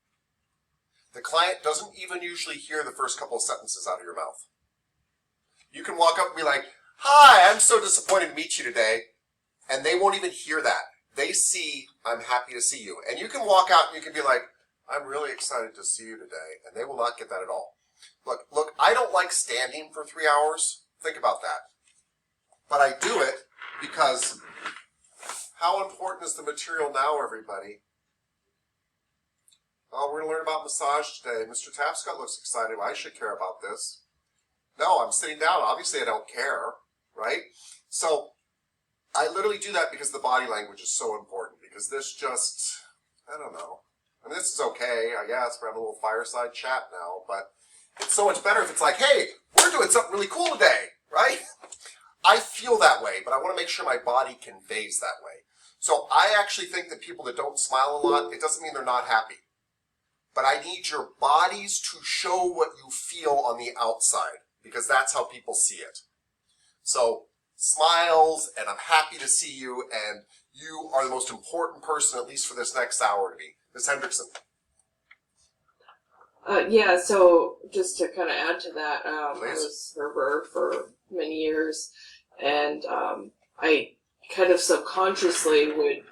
The client doesn't even usually hear the first couple of sentences out of your mouth. You can walk up and be like, hi, I'm so disappointed to meet you today. And they won't even hear that. They see, I'm happy to see you. And you can walk out and you can be like, I'm really excited to see you today. And they will not get that at all. Look, I don't like standing for 3 hours. Think about that. But I do it because how important is the material now, everybody? Oh, we're going to learn about massage today. Mr. Tapscott looks excited. Well, I should care about this. No, I'm sitting down. Obviously, I don't care, right? So I literally do that because the body language is so important. Because this just, I don't know. I mean, this is okay, I guess. We're having a little fireside chat now, but it's so much better if it's like, hey, we're doing something really cool today, right? I feel that way, but I want to make sure my body conveys that way. So I actually think that people that don't smile a lot, it doesn't mean they're not happy. But I need your bodies to show what you feel on the outside, because that's how people see it. So smiles, and I'm happy to see you, and you are the most important person, at least for this next hour to me. Ms. Hendrickson. Yeah, so just to kind of add to that, I Please. was a server for many years, and I kind of subconsciously would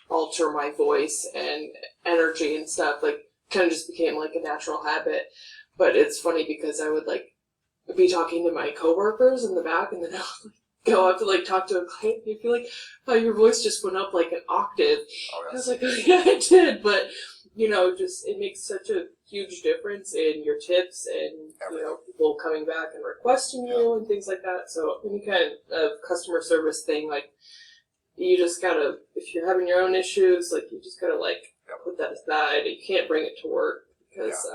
alter my voice and energy and stuff, like, kind of just became like a natural habit. But it's funny because I would like be talking to my coworkers in the back, and then I would go up to like talk to a client, and you feel like, oh, your voice just went up like an octave. Oh, I was yes. like, oh, yeah, I did, but you know, just it makes such a huge difference in your tips and you know, people coming back and requesting you and things like that. So any kind of customer service thing, like, you just gotta, if you're having your own issues, like, you just gotta like put that aside. You can't bring it to work because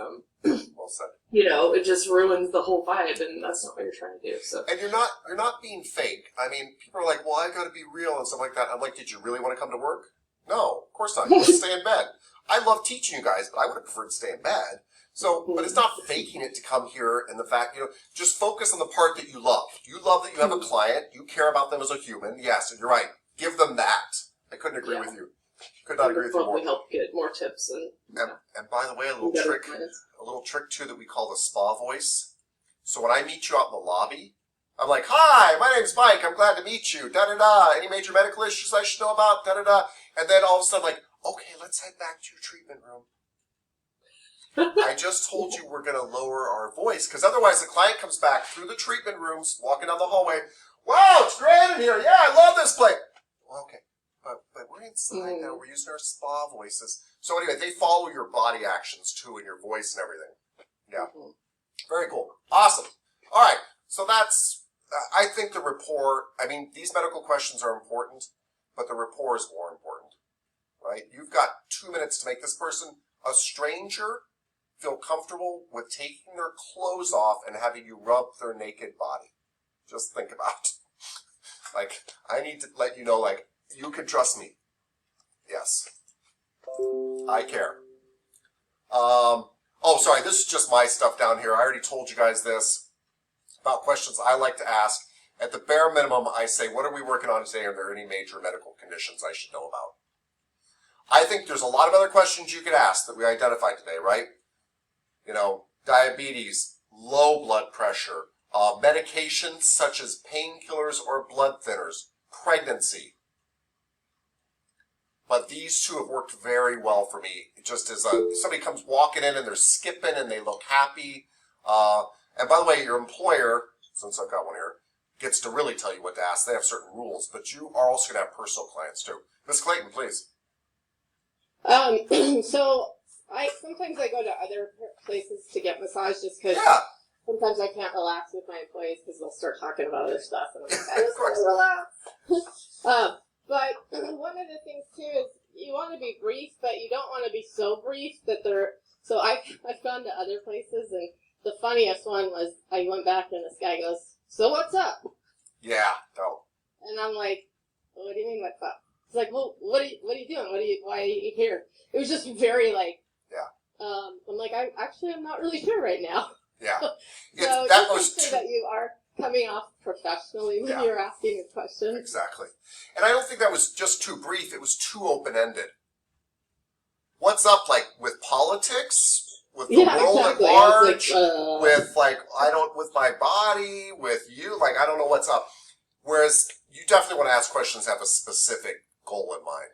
Well said. you know, it just ruins the whole vibe, and that's not what you're trying to do. So And you're not being fake. I mean, people are like, well, I gotta be real and stuff like that. I'm like, did you really want to come to work? No, of course not. You want to stay in bed. I love teaching you guys, but I would have preferred to stay in bed. So, but it's not faking it to come here, and the fact, you know, just focus on the part that you love. You love that you have a client. You care about them as a human. Yes, and you're right. Give them that. I couldn't agree with you. Could not agree with you more. probably help get more tips and And by the way, a little better trick. clients. A little trick too that we call the spa voice. So when I meet you out in the lobby, I'm like, "Hi, my name's Mike. I'm glad to meet you. Da da da. Any major medical issues I should know about? Da da da." And then all of a sudden, like, "Okay, let's head back to your treatment room." I just told you we're gonna lower our voice because otherwise the client comes back through the treatment rooms, walking down the hallway. Wow, it's great in here. Yeah, I love this place. Well, okay, but we're inside now. We're using our spa voices. So anyway, they follow your body actions too, and your voice and everything. Yeah. Very cool. Awesome. All right. So that's, I think the rapport, I mean, these medical questions are important, but the rapport is more important, right? You've got 2 minutes to make this person, a stranger, feel comfortable with taking their clothes off and having you rub their naked body. Just think about it. Like, I need to let you know, like, you can trust me. Yes. I care. Oh, sorry, this is just my stuff down here. I already told you guys this about questions I like to ask. At the bare minimum, I say, what are we working on today? Are there any major medical conditions I should know about? I think there's a lot of other questions you could ask that we identified today, right? You know, diabetes, low blood pressure, medications such as painkillers or blood thinners, pregnancy. But these two have worked very well for me. It just as somebody comes walking in and they're skipping and they look happy. And by the way, your employer, since I've got one here, gets to really tell you what to ask. They have certain rules, but you are also going to have personal clients too. Ms. Clayton, please. So sometimes I go to other places to get massage just because sometimes I can't relax with my employees because they'll start talking about other stuff and I'm like, I just want to relax. But one of the things too is you want to be brief, but you don't want to be so brief that they're. So I've gone to other places, and the funniest one was I went back and this guy goes, "So what's up?" Yeah, no. And I'm like, well, "What do you mean what's up?" He's like, "Well, what are you doing? Why are you here?" It was just very like. Yeah. I'm like, I'm not really sure right now. Yeah. So that just was make sure that you are coming off professionally when you're asking a question. Exactly. And I don't think that was just too brief. It was too open-ended. What's up, like, with politics? With the world exactly. at large? Like, with, like, with my body? With you? Like, I don't know what's up. Whereas, you definitely want to ask questions that have a specific goal in mind.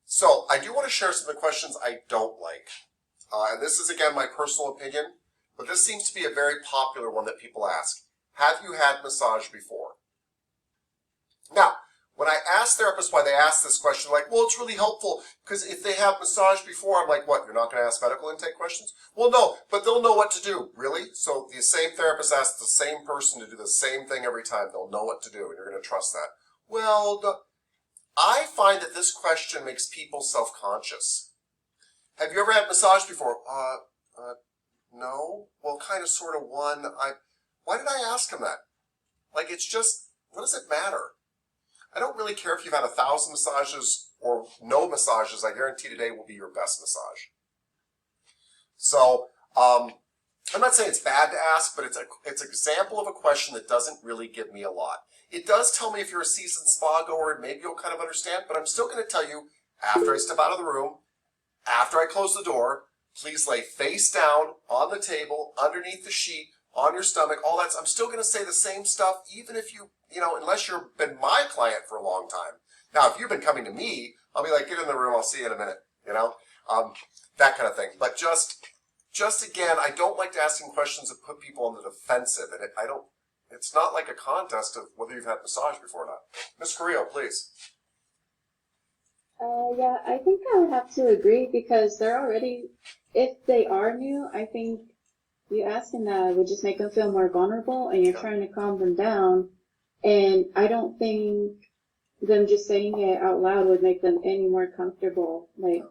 So, I do want to share some of the questions I don't like. And this is, again, my personal opinion. But this seems to be a very popular one that people ask. Have you had massage before? Now, when I ask therapists why they ask this question, like, well, it's really helpful because if they have massage before, I'm like, what, you're not going to ask medical intake questions? Well, no, but they'll know what to do. Really? So the same therapist asks the same person to do the same thing every time. They'll know what to do, and you're going to trust that. Well, I find that this question makes people self-conscious. Have you ever had a massage before? No. Well, kind of, sort of, one. Why did I ask him that? Like, it's just, what does it matter? I don't really care if you've had 1,000 massages or no massages. I guarantee today will be your best massage. So, I'm not saying it's bad to ask, but it's an example of a question that doesn't really give me a lot. It does tell me if you're a seasoned spa goer, maybe you'll kind of understand, but I'm still going to tell you, after I step out of the room, after I close the door, please lay face down on the table, underneath the sheet, on your stomach, all that. I'm still going to say the same stuff, even if you know, unless you've been my client for a long time. Now, if you've been coming to me, I'll be like, get in the room, I'll see you in a minute, you know, that kind of thing. But just again, I don't like to asking questions that put people on the defensive, and it's not like a contest of whether you've had massage before or not. Miss Carrillo, please. Yeah, I think I would have to agree because they're already, if they are new, I think you asking that would just make them feel more vulnerable and you're trying to calm them down. And I don't think them just saying it out loud would make them any more comfortable. Like,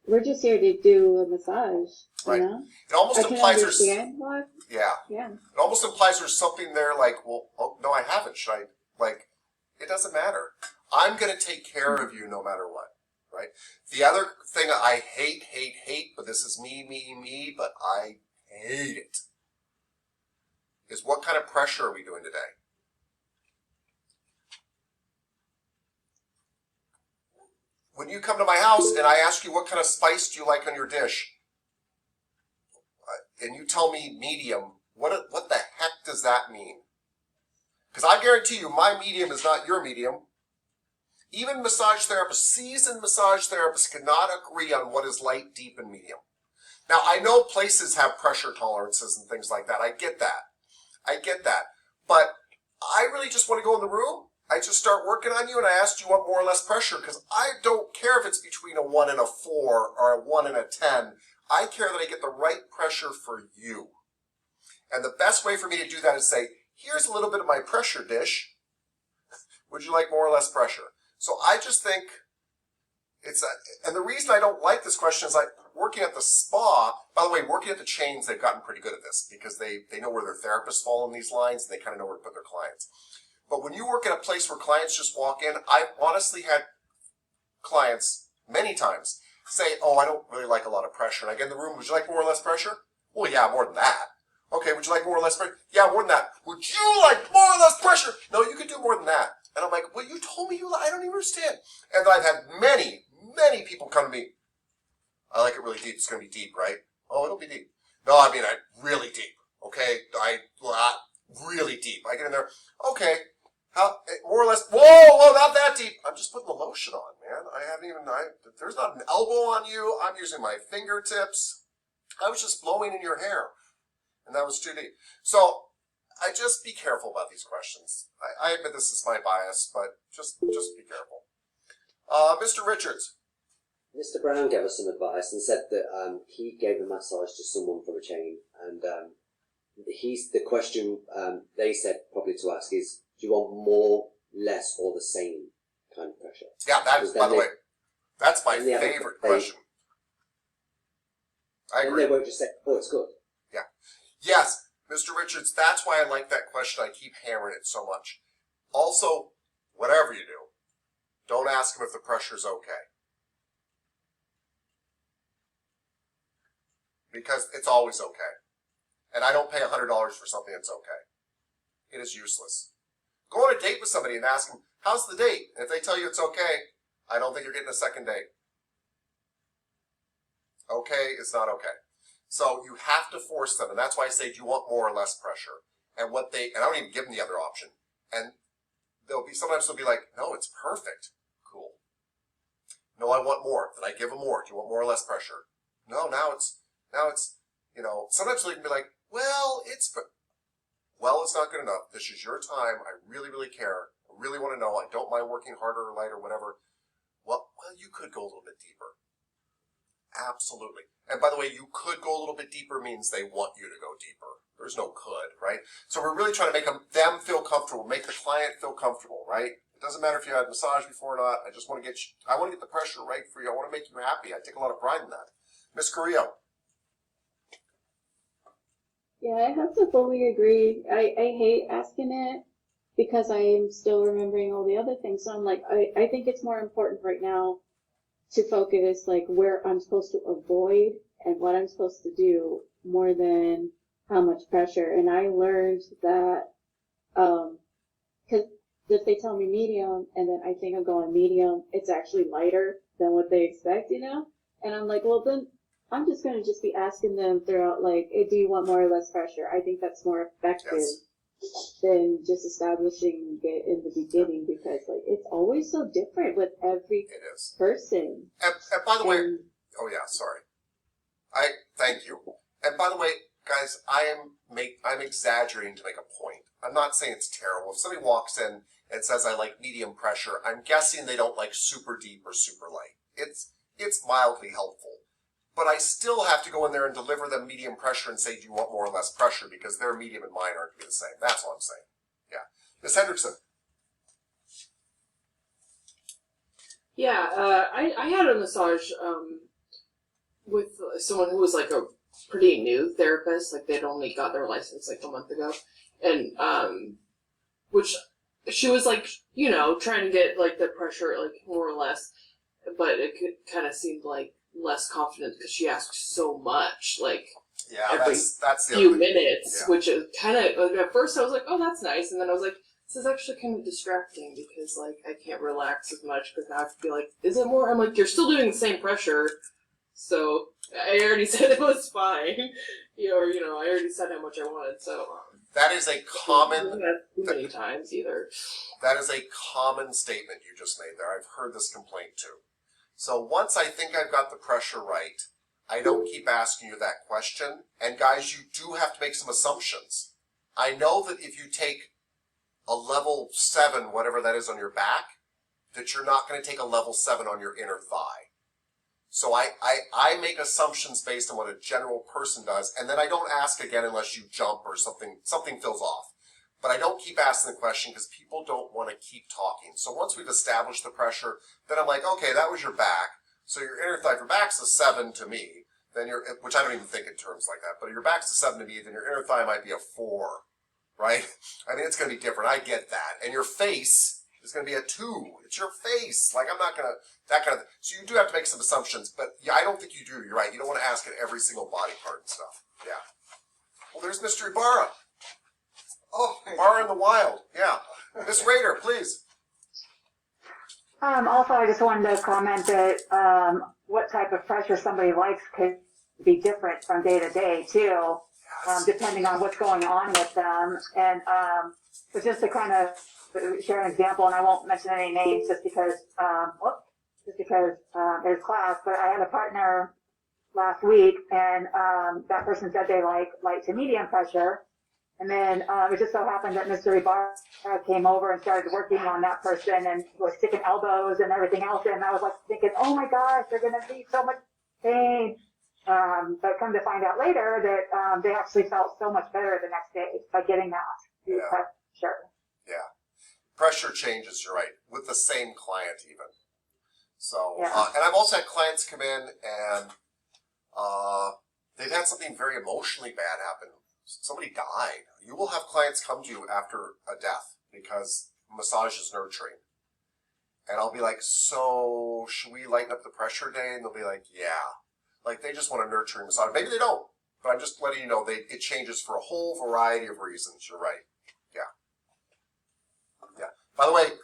we're just here to do a massage, you know? It almost I can implies understand why. yeah. It almost implies there's something there like, well, oh, no, I haven't. Should I, like, it doesn't matter. I'm going to take care of you no matter what, right? The other thing I hate, but this is me, but I hate it, is what kind of pressure are we doing today? When you come to my house and I ask you what kind of spice do you like on your dish, and you tell me medium, what the heck does that mean? Because I guarantee you my medium is not your medium. Even massage therapists, seasoned massage therapists cannot agree on what is light, deep, and medium. Now, I know places have pressure tolerances and things like that. I get that. But I really just want to go in the room. I just start working on you and I ask you want more or less pressure because I don't care if it's between a 1 and a 4 or a 1 and a 10. I care that I get the right pressure for you. And the best way for me to do that is say, here's a little bit of my pressure dish. Would you like more or less pressure? So I just think and the reason I don't like this question is working at the spa, by the way, working at the chains, they've gotten pretty good at this because they know where their therapists fall in these lines and they kind of know where to put their clients. But when you work at a place where clients just walk in, I've honestly had clients many times say, oh, I don't really like a lot of pressure. And I get in the room, would you like more or less pressure? Well, yeah, more than that. Okay, would you like more or less pressure? Yeah, more than that. Would you like more or less pressure? No, you could do more than that. And I'm like, well, you told me I don't even understand. And then I've had many people come to me. I like it really deep. It's going to be deep, right? Oh, it'll be deep. No, I mean, really deep. Okay? Really deep. I get in there. Okay. How, more or less, whoa, not that deep. I'm just putting the lotion on, man. There's not an elbow on you. I'm using my fingertips. I was just blowing in your hair. And that was too deep. So, I just be careful about these questions. I admit this is my bias, but just be careful. Mr. Richards. Mr. Brown gave us some advice and said that he gave a massage to someone from a chain, and the question they said probably to ask is, do you want more, less, or the same kind of pressure? Yeah, by the way, that's my favorite question. I agree. And they won't just say, oh, it's good. Yeah. Yes, Mr. Richards, that's why I like that question. I keep hammering it so much. Also, whatever you do, don't ask them if the pressure's okay. Because it's always okay. And I don't pay $100 for something that's okay. It is useless. Go on a date with somebody and ask them, how's the date? And if they tell you it's okay, I don't think you're getting a second date. Okay is not okay. So you have to force them, and that's why I say, do you want more or less pressure? And I don't even give them the other option. And sometimes they'll be like, no, it's perfect. Cool. No, I want more. Then I give them more. Do you want more or less pressure? No, now it's, sometimes they can be like, well, it's not good enough. This is your time. I really, really care. I really want to know. I don't mind working harder or lighter or whatever. Well, you could go a little bit deeper. Absolutely. And by the way, you could go a little bit deeper means they want you to go deeper. There's no could, right? So we're really trying to make them feel comfortable, make the client feel comfortable, right? It doesn't matter if you had massage before or not. I just want to I want to get the pressure right for you. I want to make you happy. I take a lot of pride in that. Miss Carrillo. Yeah, I have to fully agree. I hate asking it because I am still remembering all the other things. So I'm like, I think it's more important right now to focus like where I'm supposed to avoid and what I'm supposed to do more than how much pressure. And I learned that, cause if they tell me medium and then I think I'm going medium, it's actually lighter than what they expect, you know? And I'm like, well then I'm just going to just be asking them throughout, like, hey, do you want more or less pressure? I think that's more effective than just establishing it in the beginning because, like, it's always so different with every person. And by the way, oh yeah, sorry. Thank you. And by the way, guys, I'm exaggerating to make a point. I'm not saying it's terrible. If somebody walks in and says I like medium pressure, I'm guessing they don't like super deep or super light. It's mildly helpful. But I still have to go in there and deliver them medium pressure and say, do you want more or less pressure? Because their medium and mine aren't going to be the same. That's all I'm saying. Yeah. Ms. Hendrickson. Yeah, I had a massage with someone who was like a pretty new therapist. Like they'd only got their license like a month ago, and which she was like, you know, trying to get like the pressure like more or less, but it kind of seemed like less confident because she asked so much, like every that's the few minutes, which is kind of like, at first I was like, oh, that's nice, and then I was like, this is actually kind of distracting because like I can't relax as much because now I have to be like, is it more? I'm like, you're still doing the same pressure, so I already said it was fine, or I already said how much I wanted, so that is a common. Too many times either. That is a common statement you just made there. I've heard this complaint too. So once I think I've got the pressure right, I don't keep asking you that question. And guys, you do have to make some assumptions. I know that if you take a level 7, whatever that is on your back, that you're not going to take a level 7 on your inner thigh. So I make assumptions based on what a general person does, and then I don't ask again unless you jump or something feels off. But I don't keep asking the question because people don't want to keep talking. So once we've established the pressure, then I'm like, okay, that was your back. So your inner thigh, if your back's a 7 to me, then which I don't even think in terms like that, but if your back's a 7 to me, then your inner thigh might be a 4, right? I mean, it's going to be different. I get that. And your face is going to be a 2. It's your face. Like, I'm not going to, that kind of, so you do have to make some assumptions, but yeah, I don't think you do. You're right. You don't want to ask at every single body part and stuff. Yeah. Well, there's Mr. Ibarra. Oh, Bar in the Wild, yeah. Miss Rader, please. Also, I just wanted to comment that what type of pressure somebody likes could be different from day to day, too, depending on what's going on with them. And so just to kind of share an example, and I won't mention any names just because there's class, but I had a partner last week, and that person said they like light to medium pressure. And then it just so happened that Mr. Ibarra came over and started working on that person and was sticking elbows and everything else. And I was like thinking, oh my gosh, they're going to be so much pain. But come to find out later that they actually felt so much better the next day by getting that pressure. Yeah. Pressure changes, you're right, with the same client even. So, and I've also had clients come in and they've had something very emotionally bad happen. Somebody died. You will have clients come to you after a death because massage is nurturing. And I'll be like, so should we lighten up the pressure day? And they'll be like, yeah. Like they just want a nurturing massage. Maybe they don't, but I'm just letting you know it changes for a whole variety of reasons. You're right. Yeah. Yeah. By the way,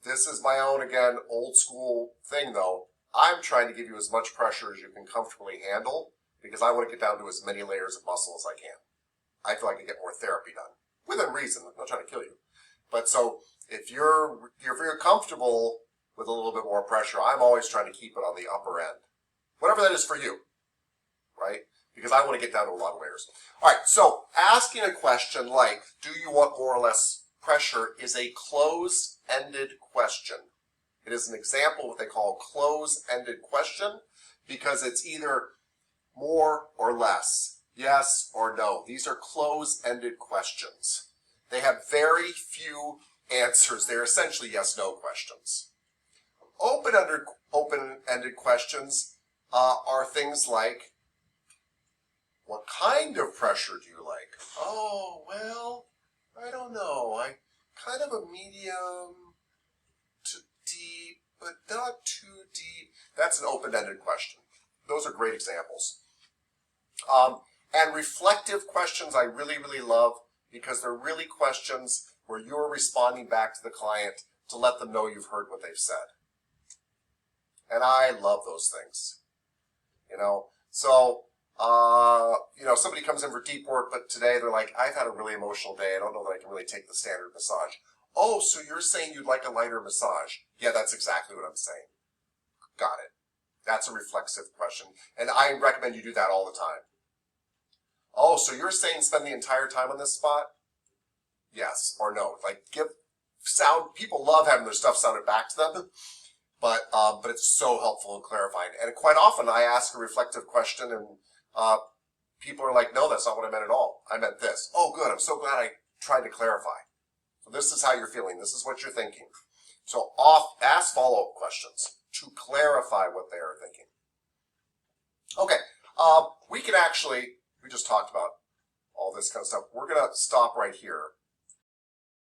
this is my own, again, old school thing though. I'm trying to give you as much pressure as you can comfortably handle because I want to get down to as many layers of muscle as I can. I feel like I can get more therapy done. Within reason. I'm not trying to kill you. But so if you're comfortable with a little bit more pressure, I'm always trying to keep it on the upper end. Whatever that is for you. Right? Because I want to get down to a lot of layers. Alright, so asking a question like, do you want more or less pressure is a closed-ended question. It is an example of what they call a closed-ended question. because it's either more or less, yes or no. These are close-ended questions. They have very few answers. They're essentially yes-no questions. Open-ended questions are things like, what kind of pressure do you like? Oh, well, I don't know. I kind of a medium to deep, but not too deep. That's an open-ended question. Those are great examples. And reflective questions I really, really love because they're really questions where you're responding back to the client to let them know you've heard what they've said. And I love those things. You know, so, you know, somebody comes in for deep work, but today they're like, I've had a really emotional day. I don't know that I can really take the standard massage. Oh, so you're saying you'd like a lighter massage? Yeah, that's exactly what I'm saying. Got it. That's a reflexive question. And I recommend you do that all the time. Oh, so you're saying spend the entire time on this spot? Yes or no. Like, people love having their stuff sounded back to them, but it's so helpful and clarifying. And quite often I ask a reflective question and people are like, no, that's not what I meant at all. I meant this. Oh, good. I'm so glad I tried to clarify. So this is how you're feeling. This is what you're thinking. So ask follow-up questions to clarify what they are thinking. Okay. We just talked about all this kind of stuff. We're going to stop right here.